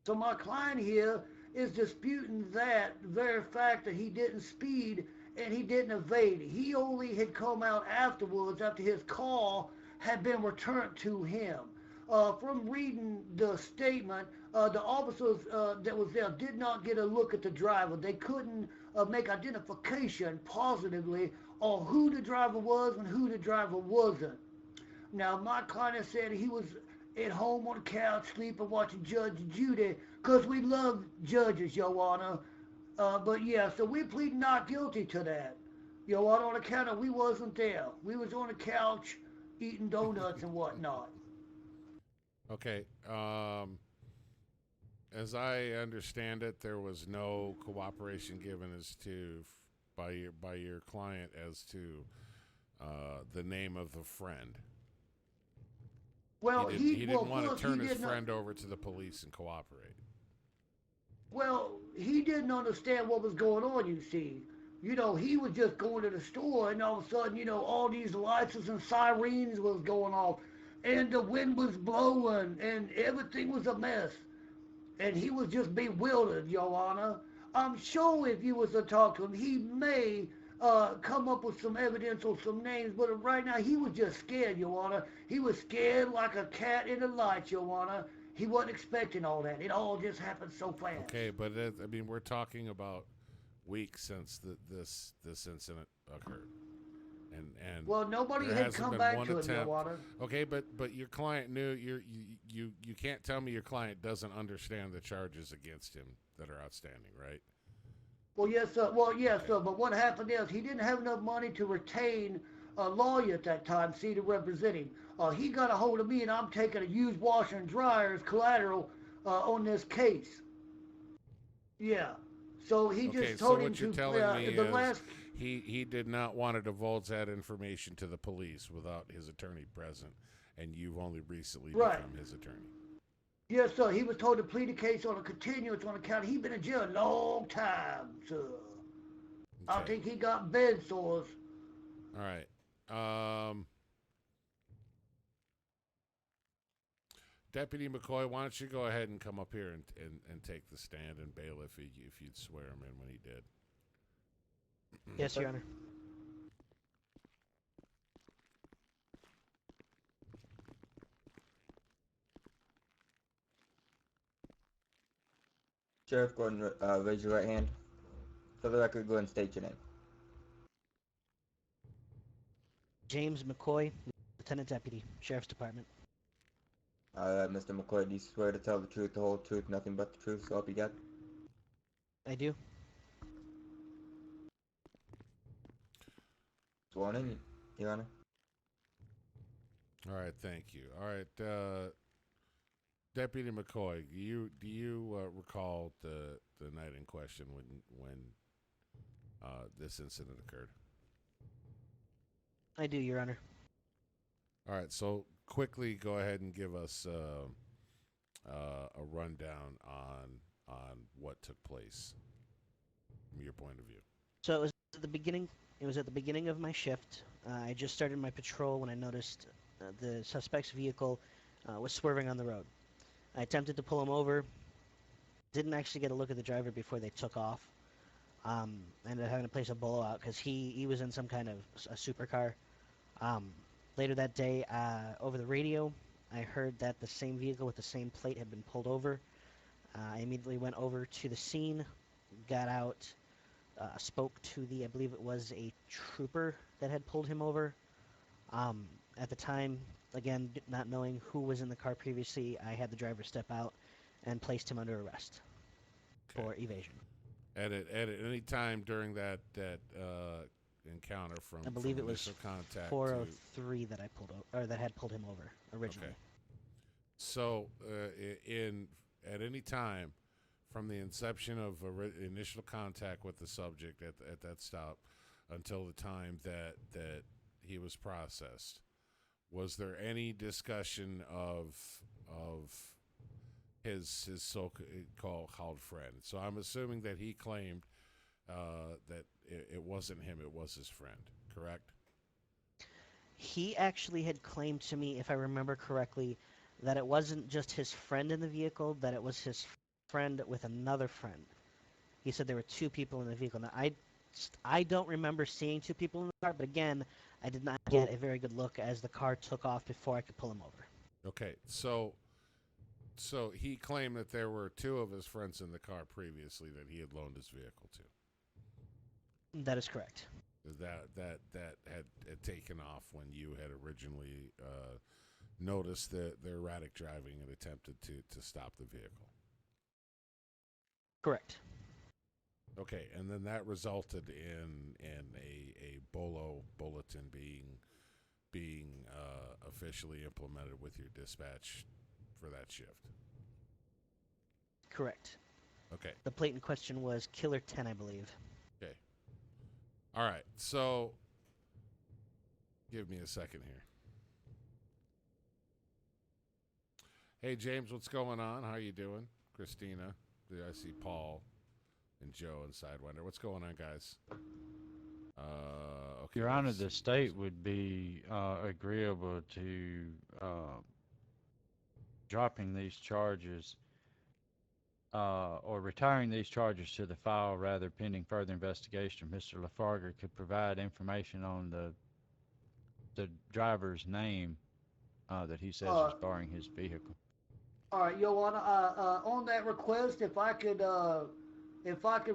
So my client here is disputing that very fact that he didn't speed and he didn't evade. He only had come out afterwards after his car had been returned to him. From reading the statement, the officers that was there did not get a look at the driver. They couldn't make identification positively on who the driver was and who the driver wasn't. Now, my client said he was at home on the couch sleeping watching Judge Judy because we love judges, Your Honor. But yeah, so we plead not guilty to that. Your Honor, on account of we wasn't there. We was on the couch eating donuts and whatnot. Okay. As I understand it, there was no cooperation given by your client as to the name of the friend. Well, he didn't want to turn his friend over to the police and cooperate. Well, he didn't understand what was going on, you see. You know, he was just going to the store, and all of a sudden, you know, all these lights and sirens was going off, and the wind was blowing, and everything was a mess. And he was just bewildered, Your Honor. I'm sure if you was to talk to him, he may come up with some evidence or some names, but right now he was just scared, Your Honor. He was scared like a cat in the light, Your Honor. He wasn't expecting all that. It all just happened so fast. Okay, but I mean, we're talking about weeks since this incident occurred, and well, nobody had come back to him, Your Honor. Okay, but your client knew you can't tell me your client doesn't understand the charges against him that are outstanding, right? Well, yes, sir. Well, yes, sir. But what happened is he didn't have enough money to retain a lawyer at that time, see, to represent him. He got a hold of me, and I'm taking a used washer and dryer as collateral on this case. Yeah. So he just told him to. Okay, so what you're telling me is he did not want to divulge that information to the police without his attorney present, and you've only recently become his attorney. Yes, sir. He was told to plead the case on a continuance on account he'd been in jail a long time, sir. Okay. I think he got bed sores. All right. Deputy McCoy, why don't you go ahead and come up here and take the stand, and bailiff, if you'd swear him in when he did. Yes, Your Honor. Sheriff, go ahead and raise your right hand. For the record, go ahead and state your name. James McCoy, Lieutenant Deputy, Sheriff's Department. Alright, Mr. McCoy, do you swear to tell the truth, the whole truth, nothing but the truth, so help you God? I do. Sworn in, Your Honor. All right, thank you. All right, Deputy McCoy, do you recall the night in question when this incident occurred? I do, Your Honor. All right, so quickly go ahead and give us a rundown on what took place from your point of view. So it was at the beginning. It was at the beginning of my shift. I just started my patrol when I noticed the suspect's vehicle was swerving on the road. I attempted to pull him over. Didn't actually get a look at the driver before they took off. Ended up having to place a blowout because he was in some kind of a supercar. Later that day, over the radio, I heard that the same vehicle with the same plate had been pulled over. I immediately went over to the scene, got out, spoke to I believe it was a trooper that had pulled him over. At the time, again, not knowing who was in the car previously, I had the driver step out and placed him under arrest for evasion. At any time during that encounter from I believe from it was initial contact 403 that I pulled over, or that had pulled him over originally. Okay. So at any time from the inception of initial contact with the subject at that stop until the time that he was processed, was there any discussion of his so-called friend? So I'm assuming that he claimed that it wasn't him, it was his friend, correct? He actually had claimed to me, if I remember correctly, that it wasn't just his friend in the vehicle, that it was his friend with another friend. He said there were two people in the vehicle. Now, I don't remember seeing two people in the car, but again, I did not get a very good look as the car took off before I could pull him over. Okay, so he claimed that there were two of his friends in the car previously that he had loaned his vehicle to. That is correct. That had taken off when you had originally noticed the erratic driving and attempted to stop the vehicle. Correct. Okay, and then that resulted in a BOLO bulletin being officially implemented with your dispatch for that shift. Correct. Okay. The plate in question was Killer 10, I believe. Okay. All right. So, give me a second here. Hey, James, what's going on? How you doing? Christina. I see Paul and Joe and Sidewinder. What's going on, guys? Okay. Your Honor, the state would be agreeable to dropping these charges or retiring these charges to the file, rather, pending further investigation. Mr. Lafarga could provide information on the driver's name that he says is borrowing his vehicle. All right, Your Honor, on that request, if I could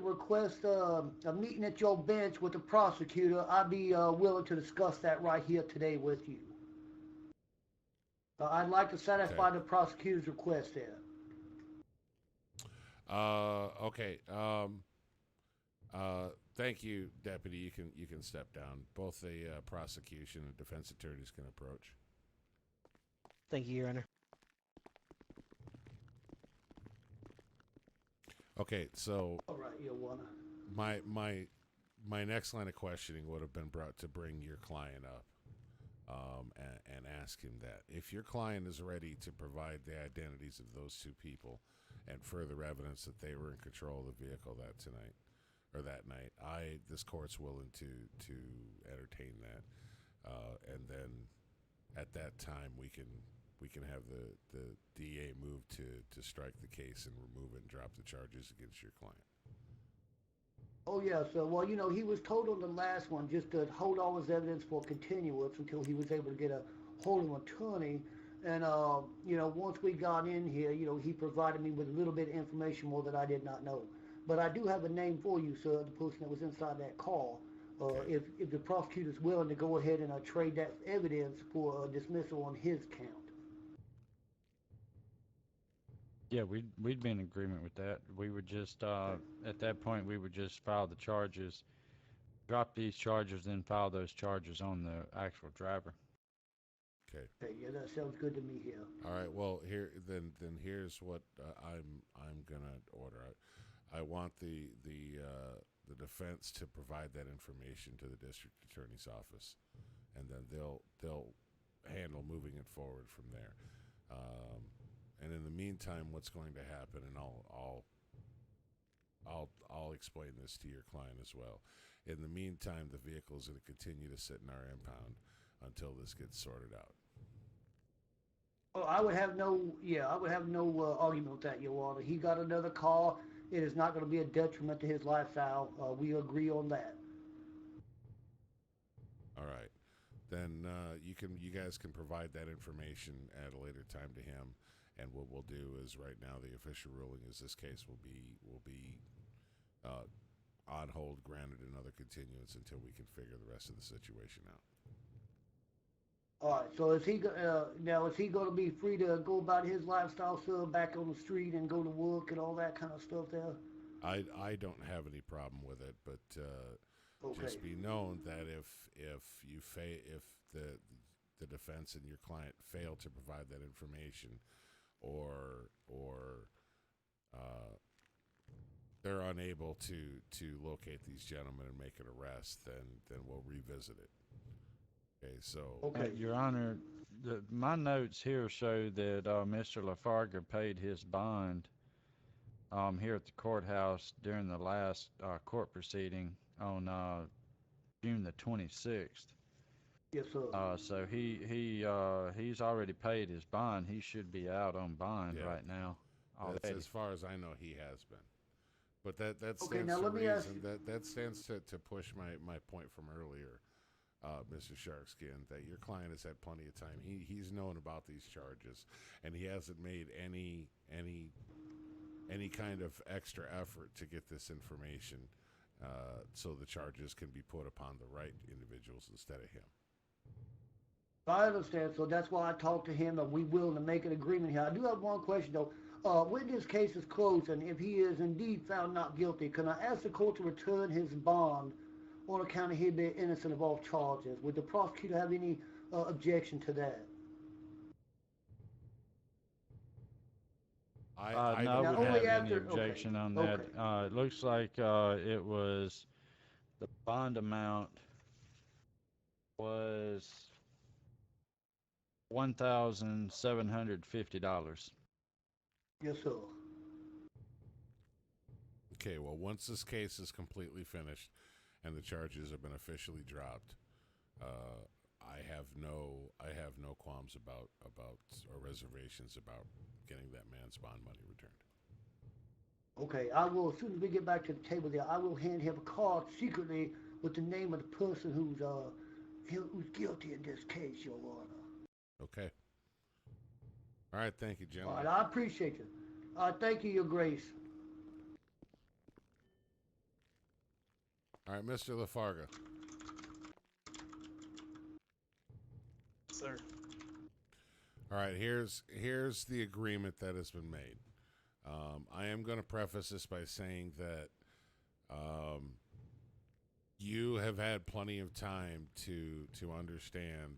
request a meeting at your bench with the prosecutor, I'd be willing to discuss that right here today with you. I'd like to satisfy the prosecutor's request there. Okay. Thank you, Deputy. You can step down. Both the prosecution and defense attorneys can approach. Thank you, Your Honor. Okay, so All right, Your Honor. my next line of questioning would have been brought to bring your client up and ask him that. If your client is ready to provide the identities of those two people and further evidence that they were in control of the vehicle that night, this court's willing to entertain that, and then at that time we can have the DA move to strike the case and remove it and drop the charges against your client. Oh, yeah, so, well, you know, he was told on the last one just to hold all his evidence for continuance until he was able to get a hold of an attorney. And, you know, once we got in here, you know, he provided me with a little bit of information more that I did not know. But I do have a name for you, sir, the person that was inside that car. If the prosecutor's willing to go ahead and trade that evidence for dismissal on his count. Yeah, we'd be in agreement with that. We would just, at that point, we would just file the charges, drop these charges, then file those charges on the actual driver. Okay. Okay, yeah, that sounds good to me here. All right. Well, here's what I'm gonna order. I want the defense to provide that information to the district attorney's office, and then they'll handle moving it forward from there. And in the meantime, what's going to happen, and I'll explain this to your client as well. In the meantime, the vehicle is going to continue to sit in our impound until this gets sorted out. Oh, I would have no argument with that, Your Honor. He got another car. It is not going to be a detriment to his lifestyle. We agree on that. All right. Then you guys can provide that information at a later time to him. And what we'll do is right now the official ruling is this case will be on hold, granted another continuance until we can figure the rest of the situation out. All right. So is he now? Is he going to be free to go about his lifestyle, sir, back on the street and go to work and all that kind of stuff there? I don't have any problem with it, but Okay. just be known that if the defense and your client fail to provide that information, or they're unable to locate these gentlemen and make an arrest, then we'll revisit it. Okay, so Okay. Your Honor, my notes here show that Mr. Lafarga paid his bond here at the courthouse during the last court proceeding on June the 26th. Yes, sir. So he's already paid his bond. He should be out on bond Yeah. right now. that's, Already. as far as I know, he has been. But that stands Okay, now to let me ask reason that stands to push my point from earlier, Mr. Sharkskin, that your client has had plenty of time. He's known about these charges, and he hasn't made any kind of extra effort to get this information, so the charges can be put upon the right individuals instead of him. I understand. So that's why I talked to him, and we willing to make an agreement here. I do have one question though. When this case is closed, and if he is indeed found not guilty, can I ask the court to return his bond on account of him being innocent of all charges? Would the prosecutor have any objection to that? I No, I don't wouldn't only have any after- okay, objection on that. okay. It looks like it was the bond amount was $1,750. Yes, sir. Okay, well, once this case is completely finished and the charges have been officially dropped, I have no qualms about or reservations about getting that man's bond money returned. Okay, I will, as soon as we get back to the table there, I will hand him a card secretly with the name of the person who's guilty in this case, Your Honor. Okay. All right, thank you, All gentlemen. right, I appreciate you. Thank you, Your Grace. All right, Mr. Lafarga. Sir. All right, here's the agreement that has been made. I am going to preface this by saying that you have had plenty of time to understand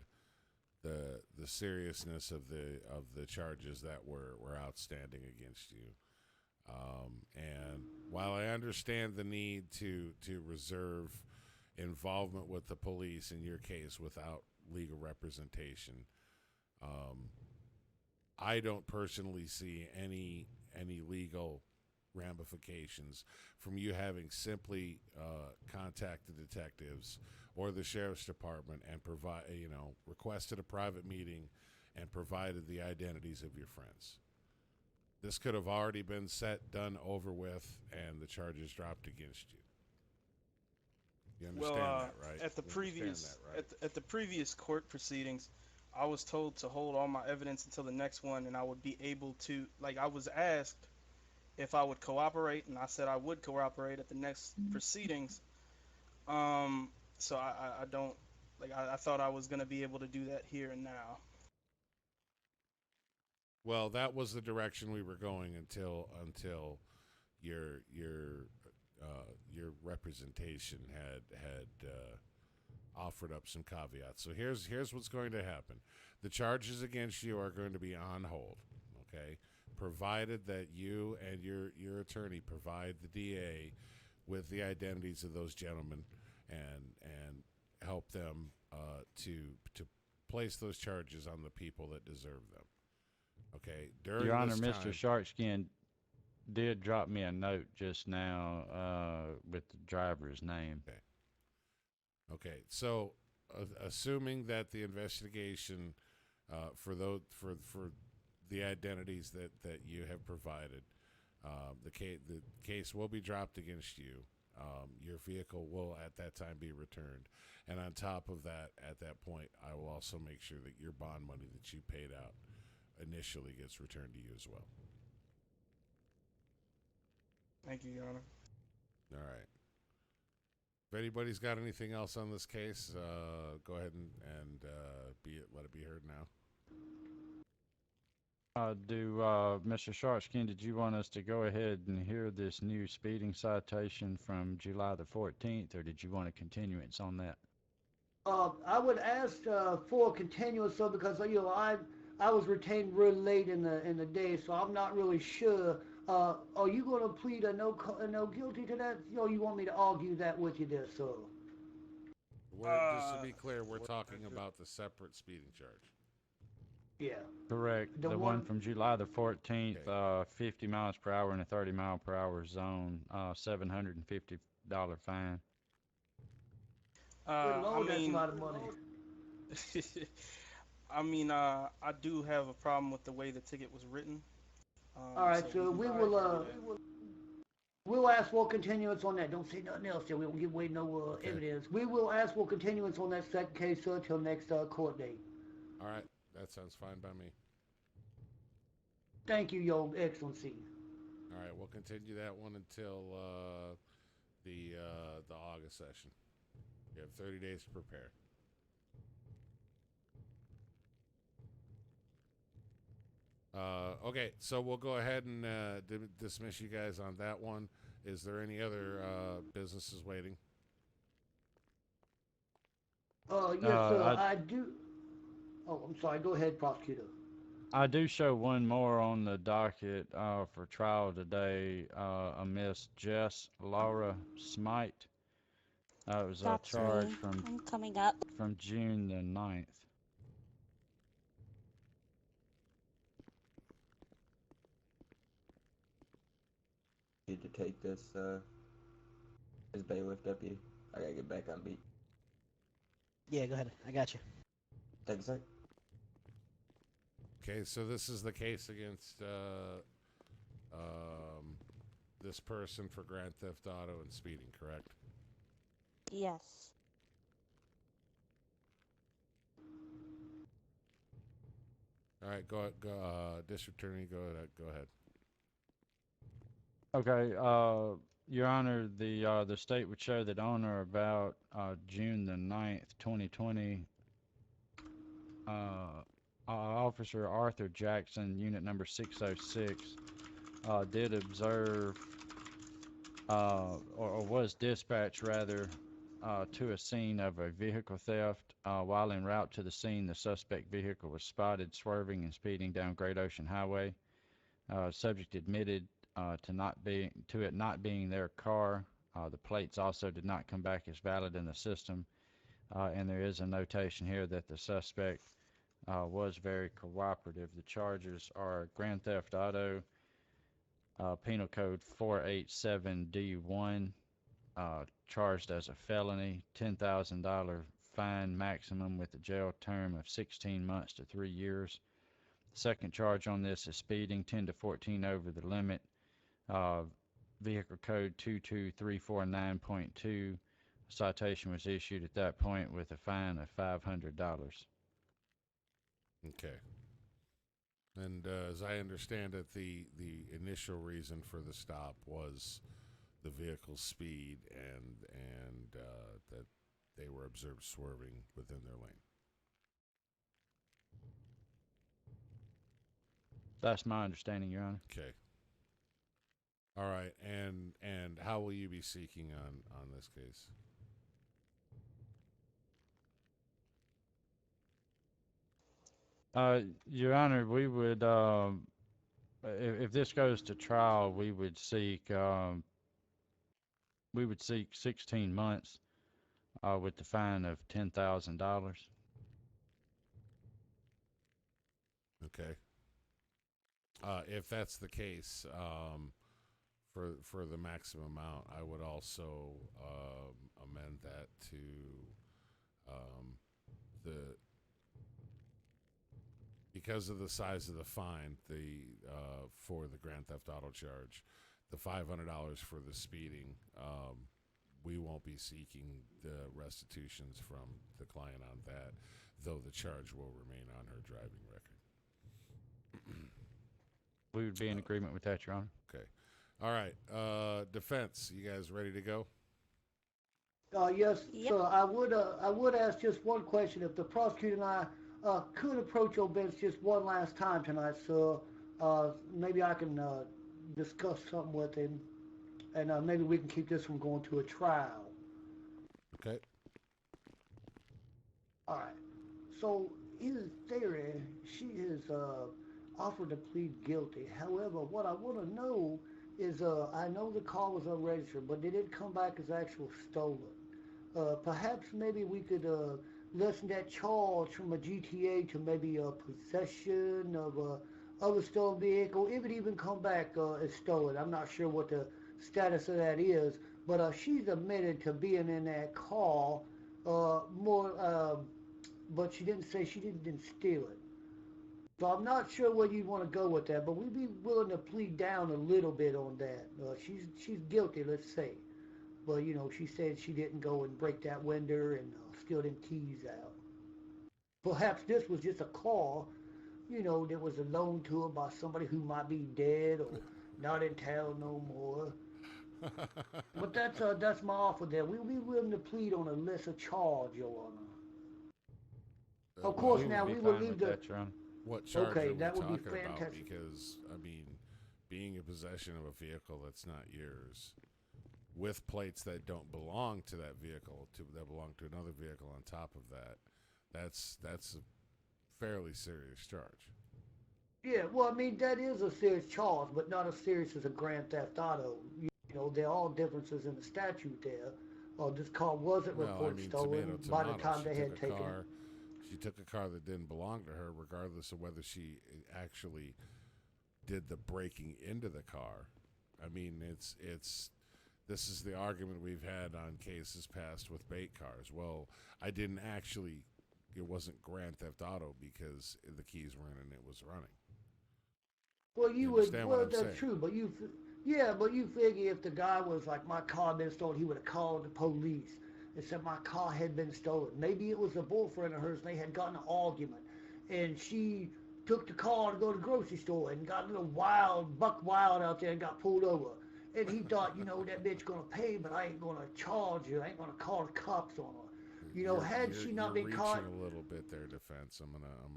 the seriousness of the charges that were outstanding against you. And while I understand the need to reserve involvement with the police in your case without legal representation, I don't personally see any legal ramifications from you having simply contacted detectives or the sheriff's department and requested a private meeting and provided the identities of your friends. This could have already been done, over with, and the charges dropped against you. You understand that, right? At the You previous understand that, right? at the previous court proceedings, I was told to hold all my evidence until the next one, and I would be able to. Like, I was asked if I would cooperate, and I said I would cooperate at the next proceedings. So I don't I thought I was gonna be able to do that here and now. Well, that was the direction we were going until your representation had offered up some caveats. So here's what's going to happen. The charges against you are going to be on hold, okay? Provided that you and your attorney provide the DA with the identities of those gentlemen and help them to place those charges on the people that deserve them. Okay. During Your Honor, this Mr. time, Sharkskin did drop me a note just now with the driver's name. Okay, so assuming that the investigation for the identities that you have provided, the case will be dropped against you. Your vehicle will at that time be returned, and on top of that, at that point, I will also make sure that your bond money that you paid out initially gets returned to you as well. Thank you, Your Honor. All right. If anybody's got anything else on this case, go ahead and let it be heard now. Mr. Sharkskin, did you want us to go ahead and hear this new speeding citation from July the 14th, or did you want a continuance on that? I would ask for a continuance, so because I was retained real late in the day, so I'm not really sure. Are you going to plead a no guilty to that? Or you want me to argue that with you there, sir? Just to be clear, we're talking about the separate speeding charge. Yeah. Correct. The one from July the 14th, 50 miles per hour in a 30 mile per hour zone, $750 fine. That's a lot of money. I mean, I do have a problem with the way the ticket was written. All right, so we'll ask for continuance on that. Don't say nothing else there. We won't give away no evidence. We will ask for continuance on that second case, sir, till next court date. All right, that sounds fine by me. Thank you, Your Excellency. All right, we'll continue that one until the August session. You have 30 days to prepare. Okay, so we'll go ahead and dismiss you guys on that one. Is there any other businesses waiting? Yes, sir. I do. Oh, I'm sorry. Go ahead, prosecutor. I do show one more on the docket for trial today. A Miss Jess Laura Smite. It was a charge I'm coming up. from June the 9th. Need to take this bailiff deputy. I gotta get back on beat. Yeah, go ahead. I got you. Thank you, sir. Okay, so this is the case against this person for Grand Theft Auto and speeding, correct? Yes. All right, go District Attorney, go ahead. Okay, Your Honor, the state would show that on or about June the 9th, 2020, Officer Arthur Jackson, unit number 606, did observe, or was dispatched rather, to a scene of a vehicle theft. While en route to the scene, the suspect vehicle was spotted swerving and speeding down Great Ocean Highway. Subject admitted to it not being their car. The plates also did not come back as valid in the system, and there is a notation here that the suspect was very cooperative. The charges are Grand Theft Auto, Penal Code 487D1, charged as a felony, $10,000 fine maximum with a jail term of 16 months to 3 years. The second charge on this is speeding 10 to 14 over the limit. Vehicle code 22349.2. Citation was issued at that point with a fine of $500. Okay. And as I understand it, the initial reason for the stop was the vehicle's speed and that they were observed swerving within their lane. That's my understanding, Your Honor. Okay. All right, and how will you be seeking on this case? Your Honor, we would, if this goes to trial, we would seek 16 months with the fine of $10,000. Okay. If that's the case, for the maximum amount, I would also amend that to because of the size of the fine, for the Grand Theft Auto charge, the $500 for the speeding, we won't be seeking the restitutions from the client on that, though the charge will remain on her driving record. We would be in agreement with that, Your Honor. Okay. All right. Defense, you guys ready to go? Yes, Yep. sir. I would ask just one question. If the prosecutor and I could approach your bench just one last time tonight, sir, maybe I can discuss something with him, and maybe we can keep this from going to a trial. Okay. All right. So, in theory, she has offered to plead guilty. However, what I want to know is, I know the car was unregistered, but did it come back as actual stolen? Perhaps maybe we could lessen that charge from a GTA to maybe a possession of a other stolen vehicle. If it even come back as stolen, I'm not sure what the status of that is. But she's admitted to being in that car but she didn't say she didn't steal it. So I'm not sure where you want to go with that, but we'd be willing to plead down a little bit on that. She's guilty, let's say. But, she said she didn't go and break that window and steal them keys out. Perhaps this was just a car, that was a loan to her by somebody who might be dead or not in town no more. But that's my offer there. We'll be willing to plead on a lesser charge, Your Honor. Of course, We now would we be will fine leave with the. that, Your Honor. What charge Okay, are we that would be talking about? fantastic. Because, I mean, being in possession of a vehicle that's not yours, with plates that don't belong to that vehicle, that belong to another vehicle on top of that, that's a fairly serious charge. Yeah, well, I mean, that is a serious charge, but not as serious as a grand theft auto. There are all differences in the statute there. This car wasn't Well, I reported mean, stolen by the tomato. time She they took had a taken car. it. She took a car that didn't belong to her, regardless of whether she actually did the breaking into the car. I mean, this is the argument we've had on cases passed with bait cars. Well, it wasn't grand theft auto because the keys were in and it was running. Well, understand what I'm that's saying? true, but you figure if the guy was like, my car had been stolen, he would have called the police and said my car had been stolen. Maybe it was a boyfriend of hers and they had gotten an argument, and she took the car to go to the grocery store and got a little buck wild out there and got pulled over. And he thought, that bitch gonna pay, but I ain't gonna charge her. I ain't gonna call the cops on her. Had she not been caught, reaching a little bit there, defense.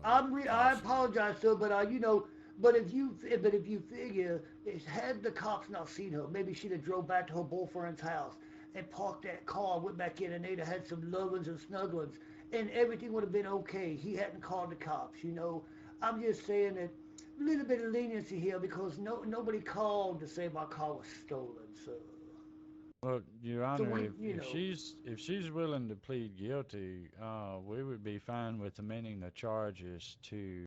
I apologize, sir, but but if you figure, had the cops not seen her, maybe she'd have drove back to her boyfriend's house and parked that car, went back in, and they'd have had some lovins and snugglings, and everything would have been okay. He hadn't called the cops. I'm just saying that a little bit of leniency here because nobody called to say my car was stolen, so. Well, Your Honor, we, if she's willing to plead guilty, we would be fine with amending the charges to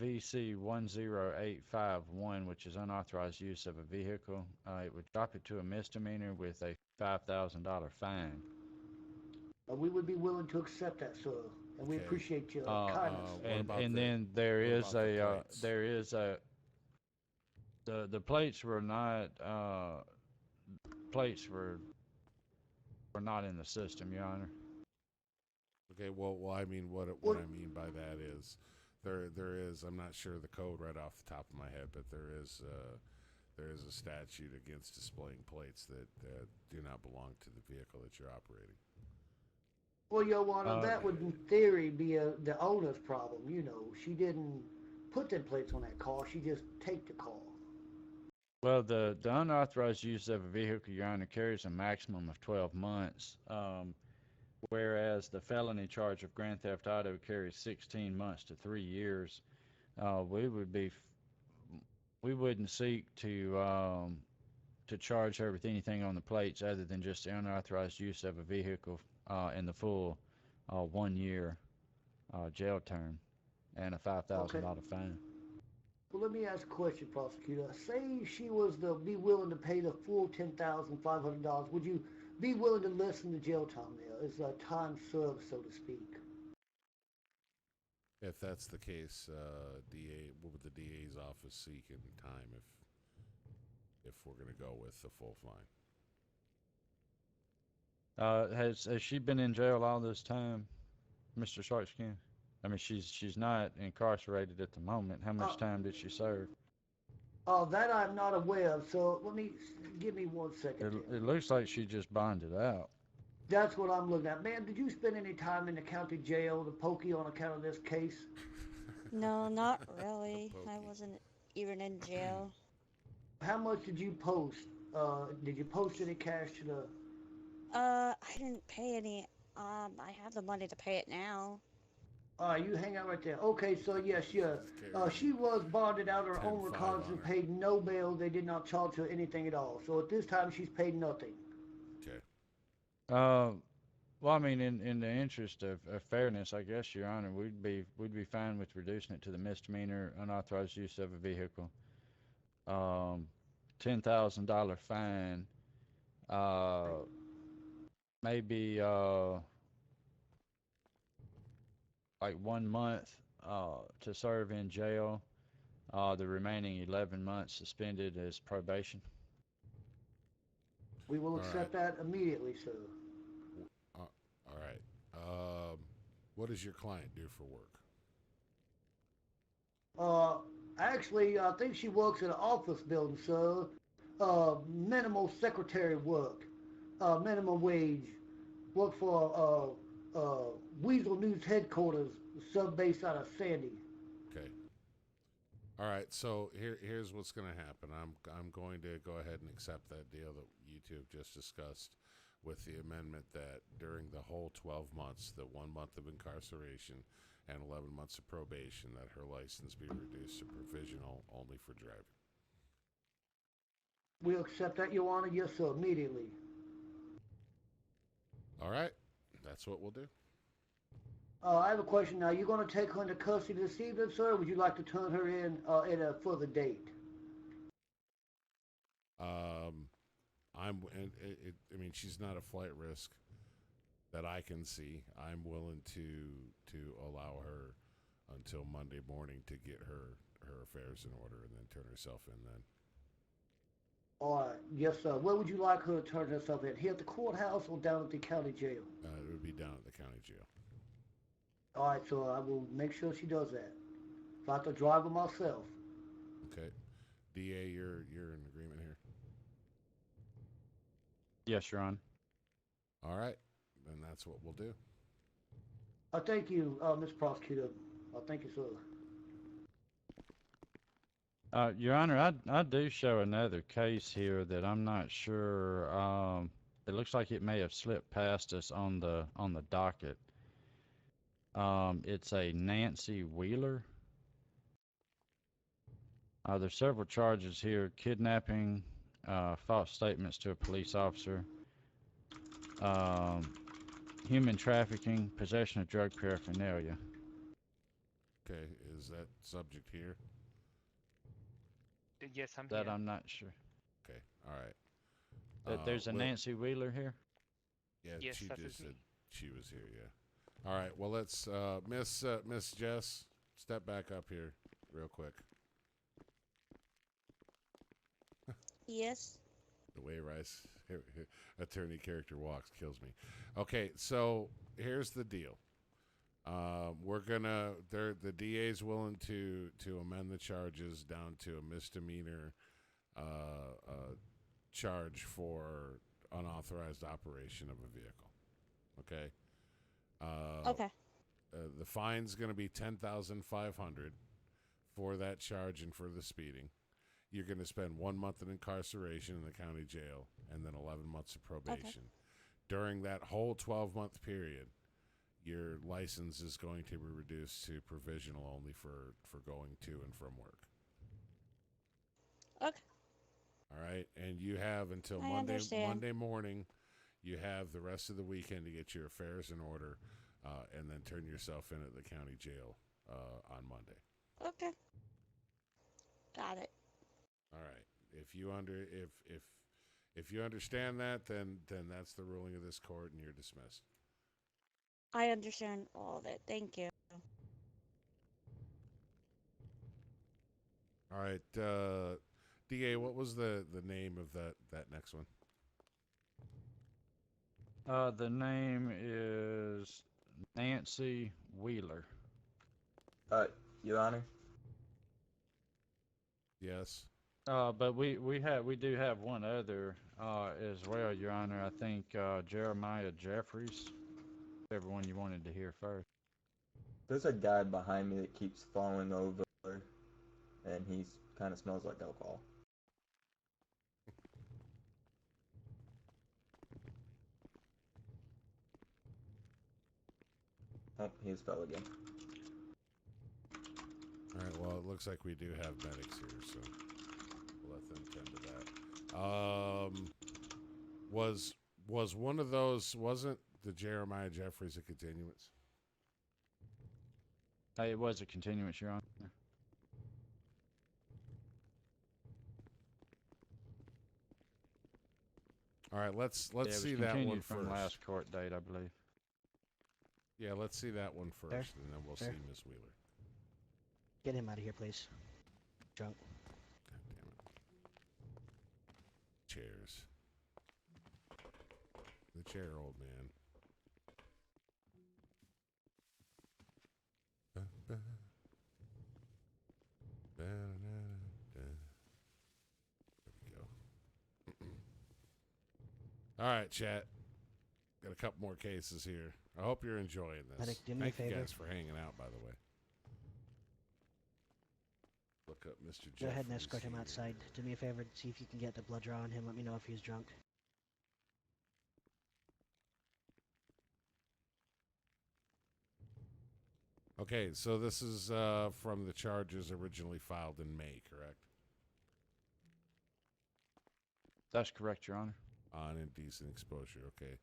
VC 10851, which is unauthorized use of a vehicle. It would drop it to a misdemeanor with a $5,000 fine. We would be willing to accept that, sir, and we Okay. appreciate your What kindness. about And the- then there what is about the plates were not plates were not in the system, Your Honor. Okay, well, I mean, what I mean by that is, there is, I'm not sure the code right off the top of my head, but there is a statute against displaying plates that do not belong to the vehicle that you're operating. Well, Your Honor, that would in theory be the owner's problem. She didn't put them plates on that car. She just take the car. Well, the unauthorized use of a vehicle, Your Honor, carries a maximum of 12 months, whereas the felony charge of grand theft auto carries 16 months to 3 years. We wouldn't seek to charge her with anything on the plates other than just the unauthorized use of a vehicle in the full 1 year jail term and a $5,000 fine. Well, let me ask a question, prosecutor. Say she was to be willing to pay the full $10,500. Would you be willing to lessen the jail time there? Is time served, so to speak? If that's the case, what would the DA's office seek in time if we're going to go with the full fine? Has she been in jail all this time, Mr. Sharkskin? I mean, she's not incarcerated at the moment. How much time did she serve? That I'm not aware of, so give me 1 second. It looks like she just bonded out. That's what I'm looking at. Ma'am, did you spend any time in the county jail, the pokey, on account of this case? No, not really. I wasn't even in jail. How much did you post? Did you post any cash to the... I didn't pay any. I have the money to pay it now. You hang out right there. Okay, so yes, she was bonded out of her own 10-5 recognizance on and her. paid no bail. They did not charge her anything at all. So at this time, she's paid nothing. Okay. Well, I mean, in the interest of fairness, I guess, Your Honor, we'd be fine with reducing it to the misdemeanor unauthorized use of a vehicle. $10,000 fine. Maybe like 1 month to serve in jail. The remaining 11 months suspended as probation. We will accept that immediately, sir. All right. What does your client do for work? Actually, I think she works at an office building, sir. Minimal secretary work. Minimum wage. Work for Weasel News headquarters, sub-base out of Sandy. Okay. All right. So here's what's going to happen. I'm going to go ahead and accept that deal that you two have just discussed, with the amendment that during the whole 12 months, the 1 month of incarceration and 11 months of probation, that her license be reduced to provisional only for driving. We'll accept that, Your Honor. Yes, sir, immediately. All right. That's what we'll do. I have a question now. You going to take her into custody this evening, sir, or would you like to turn her in at a further date? I mean, she's not a flight risk that I can see. I'm willing to allow her until Monday morning to get her affairs in order and then turn herself in then. All right. Yes, sir. Where would you like her to turn herself in? Here at the courthouse or down at the county jail? It would be down at the county jail. All right, so I will make sure she does that. If I have to drive her myself. Okay. DA, you're in agreement here? Yes, Your Honor. All right. Then that's what we'll do. Thank you, Mr. Prosecutor. Thank you, sir. Your Honor, I do show another case here that I'm not sure. It looks like it may have slipped past us on the docket. It's a Nancy Wheeler. There's several charges here: kidnapping, false statements to a police officer, human trafficking, possession of drug paraphernalia. Okay. Is that subject here? Yes, I'm That here. I'm not sure. Okay. All right. There's a Nancy Wheeler here? Yeah, Yes, she that just is said me. she was here, yeah. All right, well, let's, Miss Jess, step back up here real quick. Yes. The way Rice, attorney character walks kills me. Okay, so here's the deal. We're gonna, the DA's willing to amend the charges down to a misdemeanor charge for unauthorized operation of a vehicle. Okay. Okay. The fine's going to be $10,500 for that charge and for the speeding. You're going to spend 1 month in incarceration in the county jail and then 11 months of probation. Okay. During that whole 12-month period, your license is going to be reduced to provisional only for going to and from work. Okay. All right, and you have until I Monday understand. morning. You have the rest of the weekend to get your affairs in order, and then turn yourself in at the county jail on Monday. Okay. Got it. All right. If you understand that, then that's the ruling of this court, and you're dismissed. I understand all of it. Thank you. All right, DA, what was the name of that next one? The name is Nancy Wheeler. Your Honor. Yes. But we do have one other as well, Your Honor. I think Jeremiah Jeffries. Everyone you wanted to hear first. There's a guy behind me that keeps falling over, and he kind of smells like alcohol. Oh, he just fell again. All right, well, it looks like we do have medics here, so we'll let them tend to that. Was one of those, wasn't the Jeremiah Jeffries a continuance? It was a continuance, Your Honor. All right, let's see it was that one continued first. from last court date, I believe. Yeah, let's see that one first, Fair. and then we'll Fair. see Miss Wheeler. Get him out of here, please. Drunk. God damn it. Chairs. The chair, old man. There we go. All right, chat. Got a couple more cases here. I hope you're enjoying this. Medic, do me a Thank you favor. guys for hanging out, by the way. Look up Mr. Jeffries. Go ahead and escort him here. outside. Do me a favor. See if you can get the blood draw on him. Let me know if he's drunk. Okay, so this is from the charges originally filed in May, correct? That's correct, Your Honor. On indecent exposure, okay.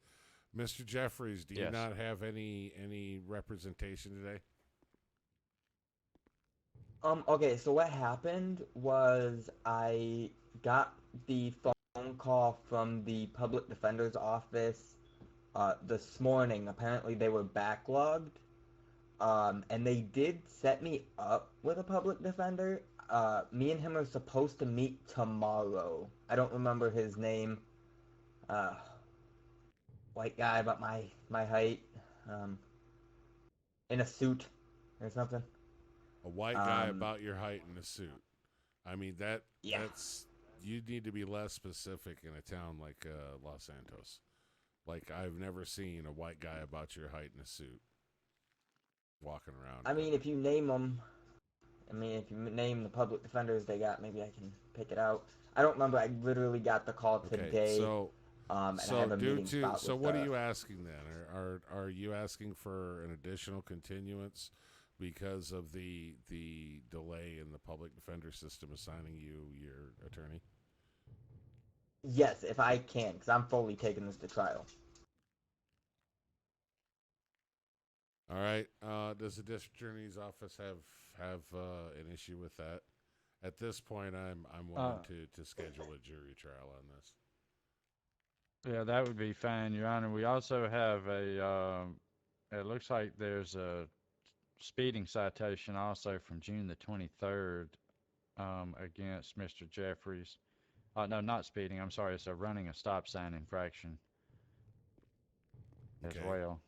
Mr. Jeffries, do you Yes. not have any representation today? Okay, so what happened was I got the phone call from the public defender's office this morning. Apparently they were backlogged. And they did set me up with a public defender. Me and him are supposed to meet tomorrow. I don't remember his name. White guy about my height. In a suit or something. A white guy about your height in a suit. I mean, that's... You need to be less specific in a town like Los Santos. Like, I've never seen a white guy about your height in a suit walking around. I mean, if you name them... I mean, if you name the public defenders they got, maybe I can pick it out. I don't remember. I literally got the call today. Okay, so... and I have a meeting spot So with what the- are you asking then? Are you asking for an additional continuance because of the delay in the public defender system assigning you your attorney? Yes, if I can, because I'm fully taking this to trial. All right. Does the district attorney's office have an issue with that? At this point, I'm willing to schedule a jury trial on this. Yeah, that would be fine, Your Honor. We also have a, it looks like there's a speeding citation also from June the 23rd against Mr. Jeffries. No, not speeding. I'm sorry. It's a running a stop sign infraction as Okay. well.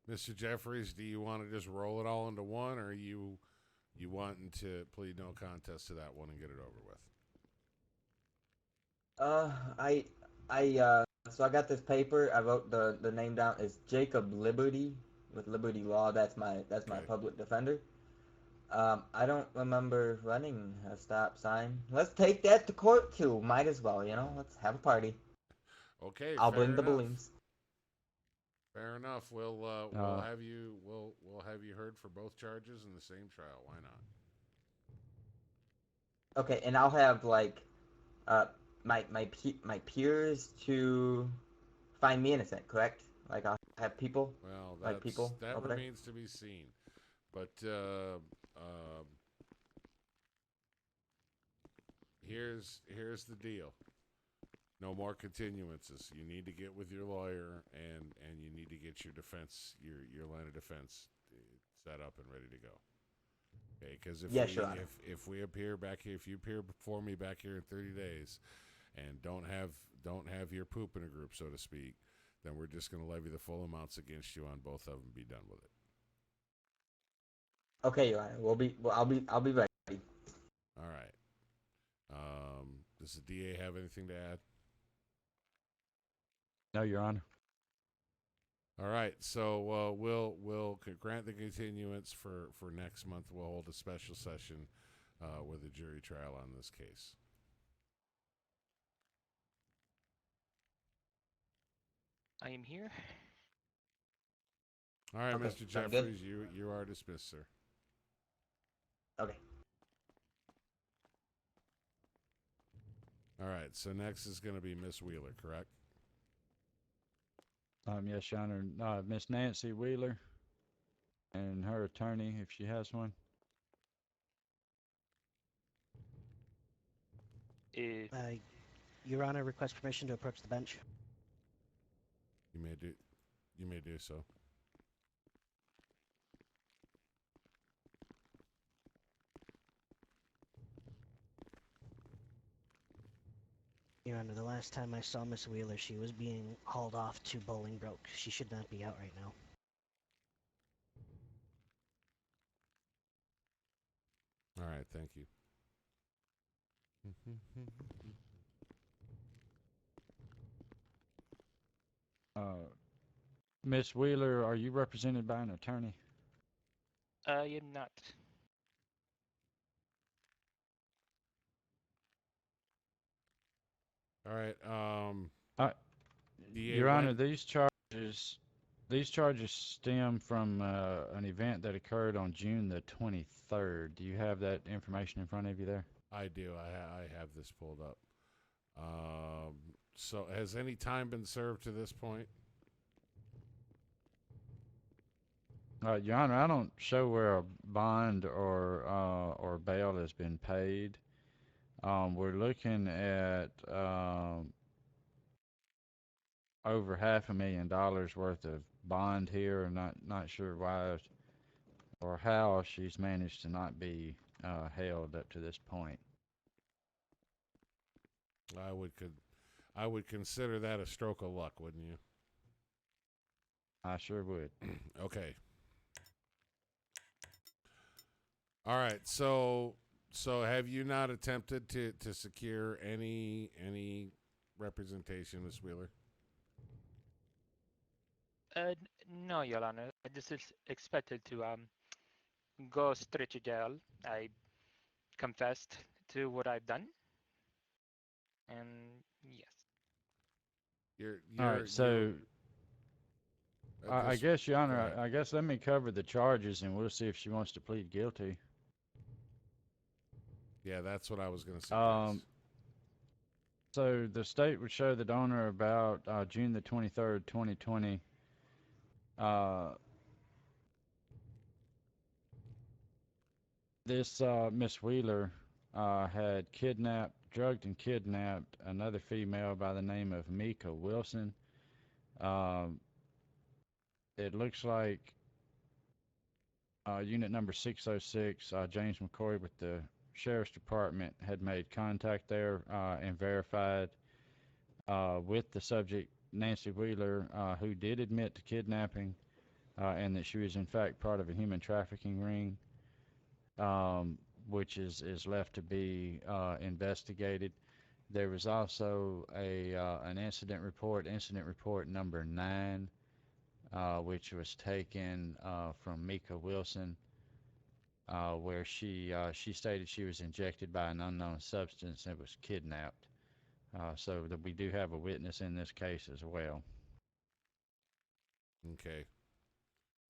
Mr. Jeffries, do you want to just roll it all into one, or are you wanting to plead no contest to that one and get it over with? So I got this paper. I wrote the name down. It's Jacob Liberty with Liberty Law. That's my Okay. public defender. I don't remember running a stop sign. Let's take that to court too. Might as well, you know. Let's have a party. Okay. I'll fair bring the enough. balloons. Fair enough. We'll have you heard for both charges in the same trial. Why not? Okay, and I'll have like my peers to find me innocent, correct? Like I'll have people. Well, like people that over there? remains to be seen. But here's the deal. No more continuances. You need to get with your lawyer and you need to get your defense, your line of defense set up and ready to go. Okay, because if we appear back here, if you appear before me back here in 30 days and don't have your poop in a group, so to speak, then we're just going to levy the full amounts against you on both of them and be done with it. Okay, Your Honor. I'll be ready. All right. Does the DA have anything to add? No, Your Honor. All right, so we'll grant the continuance for next month. We'll hold a special session with a jury trial on this case. I am here. All right, Okay, Mr. sound good? Jeffries, you are dismissed, sir. Okay. All right, so next is going to be Miss Wheeler, correct? Yes, Your Honor. Miss Nancy Wheeler and her attorney, if she has one. Your Honor, request permission to approach the bench. You may do so. Your Honor, the last time I saw Miss Wheeler, she was being hauled off to Bolingbroke. She should not be out right now. All right, thank you. Miss Wheeler, are you represented by an attorney? I am not. All right. DA Your Honor, Wright? these charges stem from an event that occurred on June the 23rd. Do you have that information in front of you there? I do. I have this pulled up. So has any time been served to this point? Your Honor, I don't show where a bond or bail has been paid. We're looking at over $500,000 worth of bond here. I'm not sure why or how she's managed to not be held up to this point. I would consider that a stroke of luck, wouldn't you? I sure would. Okay. All right. So have you not attempted to secure any representation, Ms. Wheeler? No, Your Honor. I just expected to go straight to jail. I confessed to what I've done, and yes. All right, so I guess, Your Honor, I guess let me cover the charges, and we'll see if she wants to plead guilty. Yeah, that's what I was going to suggest. So the state would show the donor about June the 23rd, 2020. This Miss Wheeler had drugged and kidnapped another female by the name of Mika Wilson. It looks like unit number 606, James McCoy with the Sheriff's Department had made contact there and verified with the subject, Nancy Wheeler, who did admit to kidnapping and that she was in fact part of a human trafficking ring, which is left to be investigated. There was also an incident report number 9, which was taken from Mika Wilson, where she stated she was injected by an unknown substance and was kidnapped. So that we do have a witness in this case as well. Okay.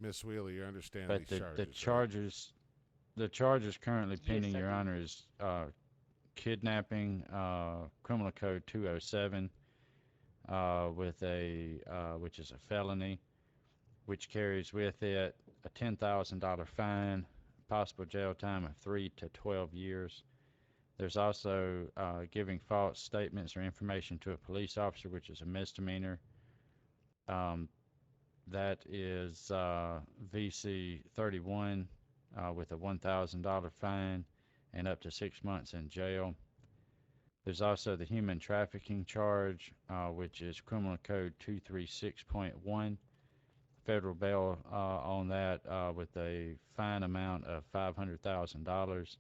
Miss Wheeler, you understand But these charges, the charges currently pending, I Your do. Honor, is kidnapping, criminal code 207, which is a felony, which carries with it a $10,000 fine, possible jail time of 3 to 12 years. There's also giving false statements or information to a police officer, which is a misdemeanor. That is VC 31 with a $1,000 fine and up to 6 months in jail. There's also the human trafficking charge, which is criminal code 236.1. Federal bail on that with a fine amount of $500,000.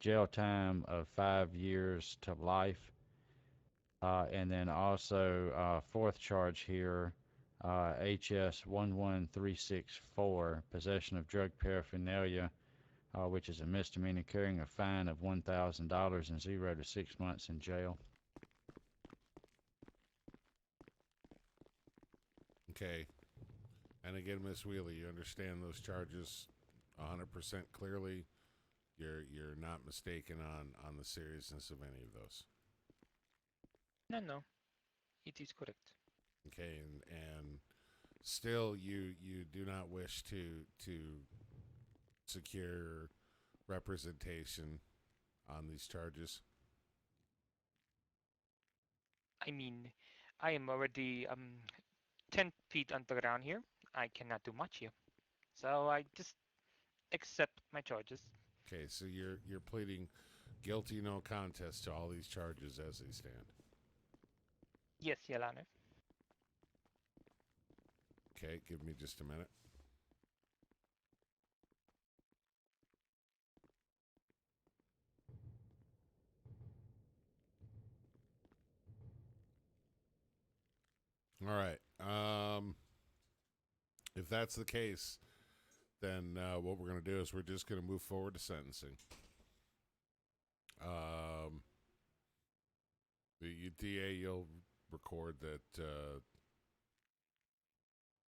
jail time of 5 years to life. And then also, fourth charge here, HS 11364, possession of drug paraphernalia, which is a misdemeanor, carrying a fine of $1,000 and 0 to 6 months in jail. Okay. And again, Miss Wheeler, you understand those charges 100% clearly. You're not mistaken on the seriousness of any of those. No, it is correct. Okay, and still you do not wish to secure representation on these charges. I mean, I am already 10 feet underground here. I cannot do much here. So I just accept my charges. Okay, so you're pleading guilty no contest to all these charges as they stand. Yes, Your Honor. Okay, give me just a minute. All right. If that's the case, then what we're going to do is we're just going to move forward to sentencing. The DA, you'll record that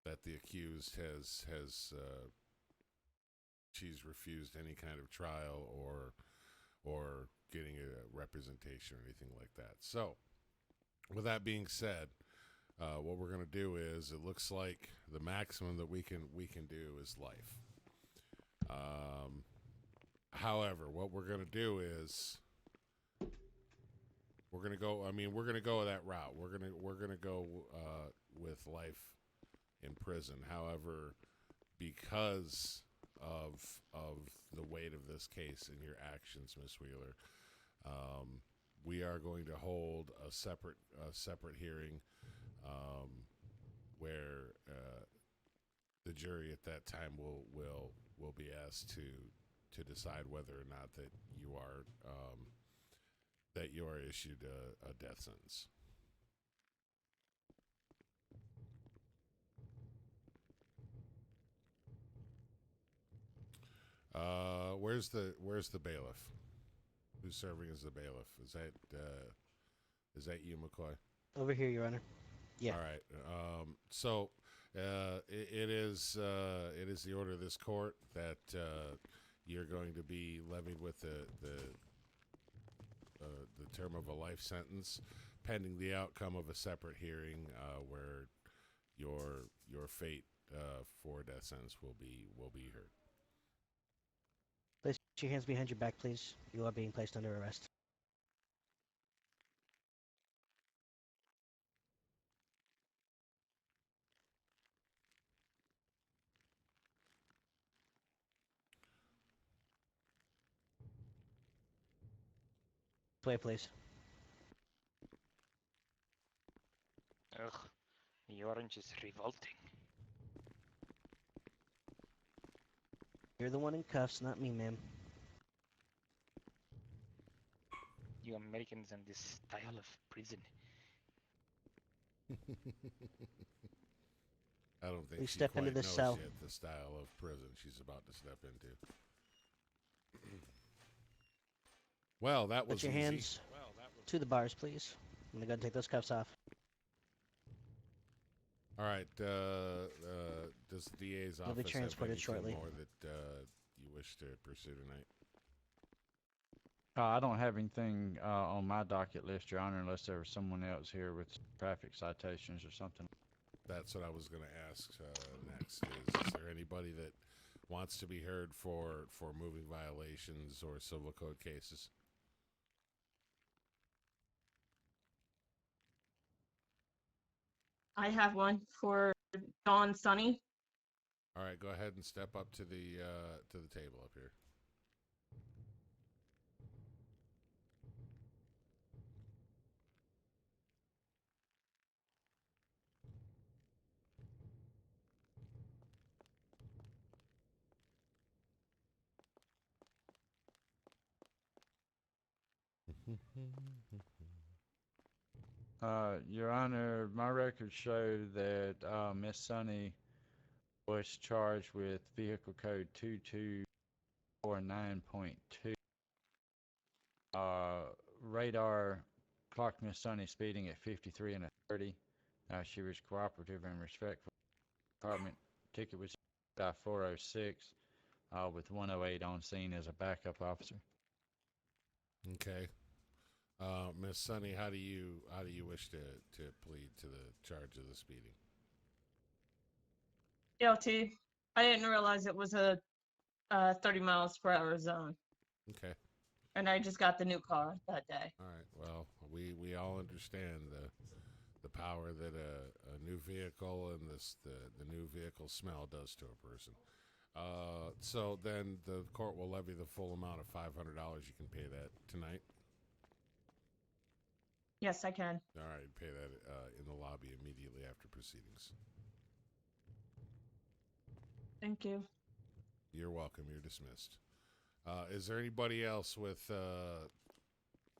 that the accused has she's refused any kind of trial or getting a representation or anything like that. So, with that being said, what we're going to do is, it looks like the maximum that we can do is life. However, what we're going to do is we're going to go. I mean, we're going to go that route. We're going to go with life in prison. However, because of the weight of this case and your actions, Miss Wheeler, we are going to hold a separate hearing where the jury at that time will be asked to decide whether or not that you are issued a death sentence. Where's the bailiff? Who's serving as the bailiff? Is that you, McCoy? Over here, Your Honor. Yeah. All right. So it is the order of this court that you're going to be levied with the term of a life sentence, pending the outcome of a separate hearing where your fate for a death sentence will be heard. Place your hands behind your back, please. You are being placed under arrest. This way, please. Ugh, the orange is revolting. You're the one in cuffs, not me, ma'am. You Americans and this style of prison. I don't think Please she step quite into this knows cell. yet the style of prison she's about to step into. Well, that was Put your easy. hands to the bars, please. I'm gonna go and take those cuffs off. All right. Does the DA's You'll be office have transported anything shortly. more that you wish to pursue tonight? I don't have anything on my docket list, Your Honor, unless there was someone else here with traffic citations or something. That's what I was going to ask next. Is there anybody that wants to be heard for moving violations or civil code cases? I have one for Dawn Sunny. All right, go ahead and step up to the table up here. Your Honor, my records show that Miss Sunny was charged with vehicle code 2249.2. Radar clocked Miss Sunny speeding at 53 and a 30. She was cooperative and respectful. Department ticket was 406 with 108 on scene as a backup officer. Okay. Miss Sunny, how do you wish to plead to the charge of the speeding? Guilty. I didn't realize it was a 30 miles per hour zone, Okay. and I just got the new car that day. All right. Well, we all understand the power that a new vehicle and the new vehicle smell does to a person. So then the court will levy the full amount of $500. You can pay that tonight. Yes, I can. All right, pay that in the lobby immediately after proceedings. Thank you. You're welcome. You're dismissed. Is there anybody else with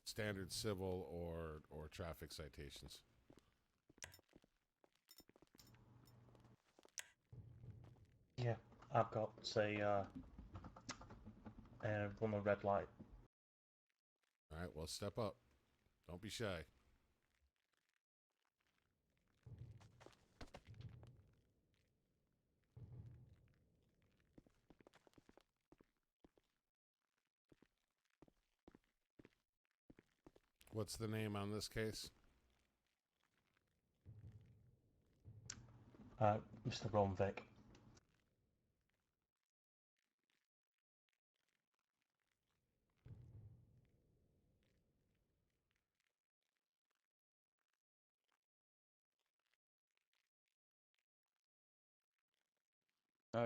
standard civil or traffic citations? Yeah, I've got, say, run a red light. All right, well, step up. Don't be shy. What's the name on this case? Mr. Romvik.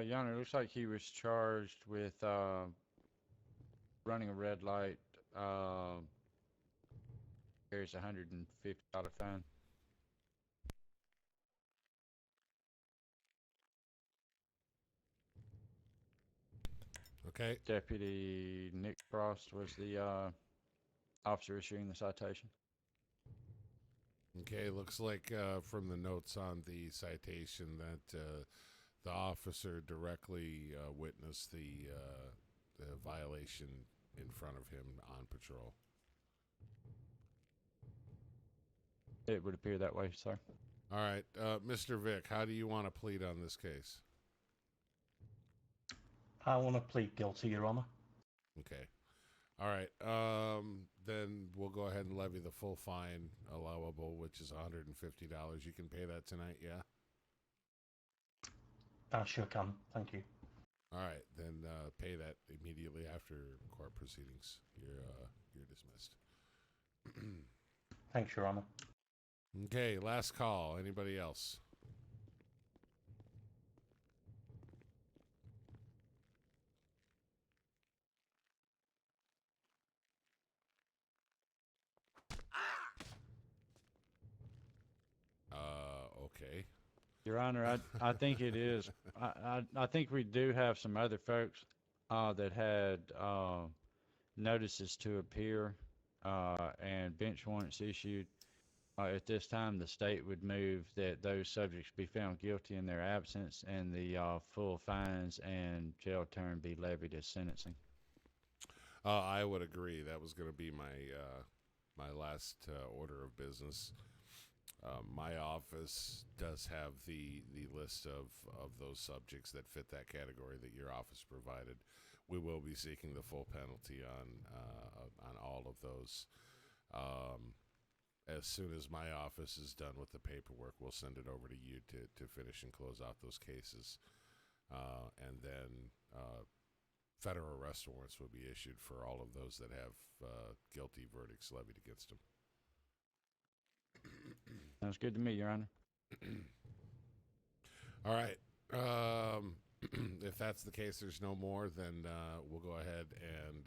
Your Honor, it looks like he was charged with running a red light. There's a $150 fine. Okay. Deputy Nick Frost was the officer issuing the citation. Okay, looks like from the notes on the citation that the officer directly witnessed the violation in front of him on patrol. It would appear that way, sir. All right, Mr. Vick, how do you want to plead on this case? I want to plead guilty, Your Honor. Okay. All right. Then we'll go ahead and levy the full fine allowable, which is $150. You can pay that tonight, yeah? I sure can. Thank you. All right. Then pay that immediately after court proceedings. You're dismissed. Thanks, Your Honor. Okay. Last call. Anybody else? Okay. Your Honor, I think it is. I think we do have some other folks that had notices to appear and bench warrants issued. At this time, the state would move that those subjects be found guilty in their absence and the full fines and jail term be levied as sentencing. I would agree. That was going to be my last order of business. My office does have the list of those subjects that fit that category that your office provided. We will be seeking the full penalty on all of those. As soon as my office is done with the paperwork, we'll send it over to you to finish and close out those cases. And then federal arrest warrants will be issued for all of those that have guilty verdicts levied against them. Sounds good to me, Your Honor. All right. If that's the case, there's no more, then we'll go ahead and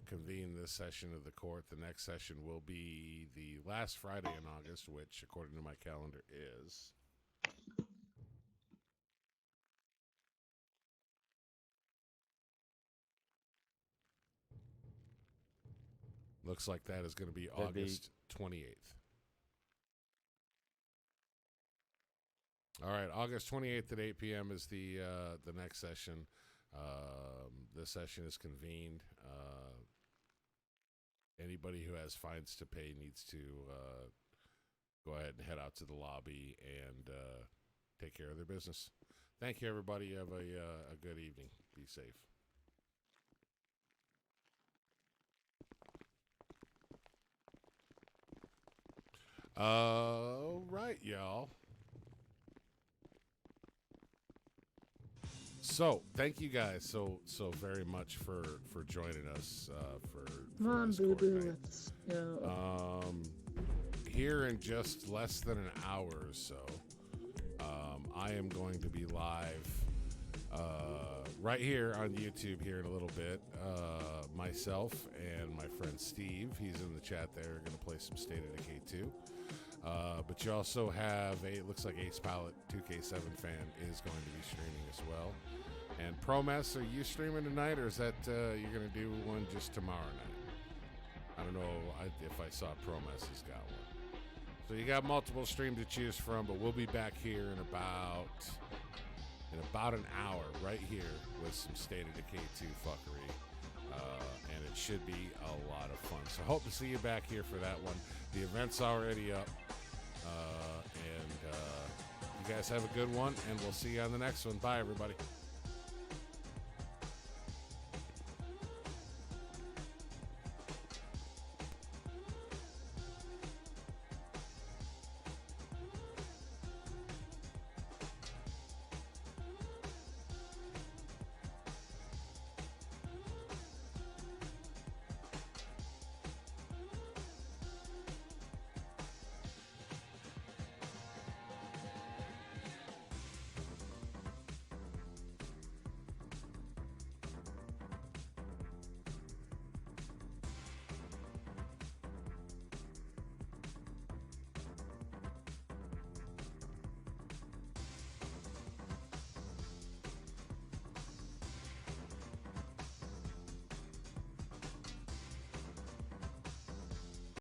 convene this session of the court. The next session will be the last Friday in August, which, according to my calendar, is... Looks like that is going to be That'd be- August 28th. All right, August 28th at 8 p.m. is the next session. This session is convened. Anybody who has fines to pay needs to go ahead and head out to the lobby and take care of their business. Thank you, everybody. Have a good evening. Be safe. All right, y'all. So, thank you guys so very much for joining us for Come on, this boo court boo, night. let's go. Here in just less than an hour or so, I am going to be live right here on YouTube here in a little bit. Myself and my friend Steve, he's in the chat there, are going to play some State of Decay 2. But you also have it looks like Ace Pilot 2K7 fan is going to be streaming as well. And Promess, are you streaming tonight, or is that you're going to do one just tomorrow night? I don't know if I saw Promess has got one. So you got multiple streams to choose from, but we'll be back here in about an hour right here with some State of Decay 2 fuckery. And it should be a lot of fun. So hope to see you back here for that one. The event's already up. And you guys have a good one, and we'll see you on the next one. Bye, everybody.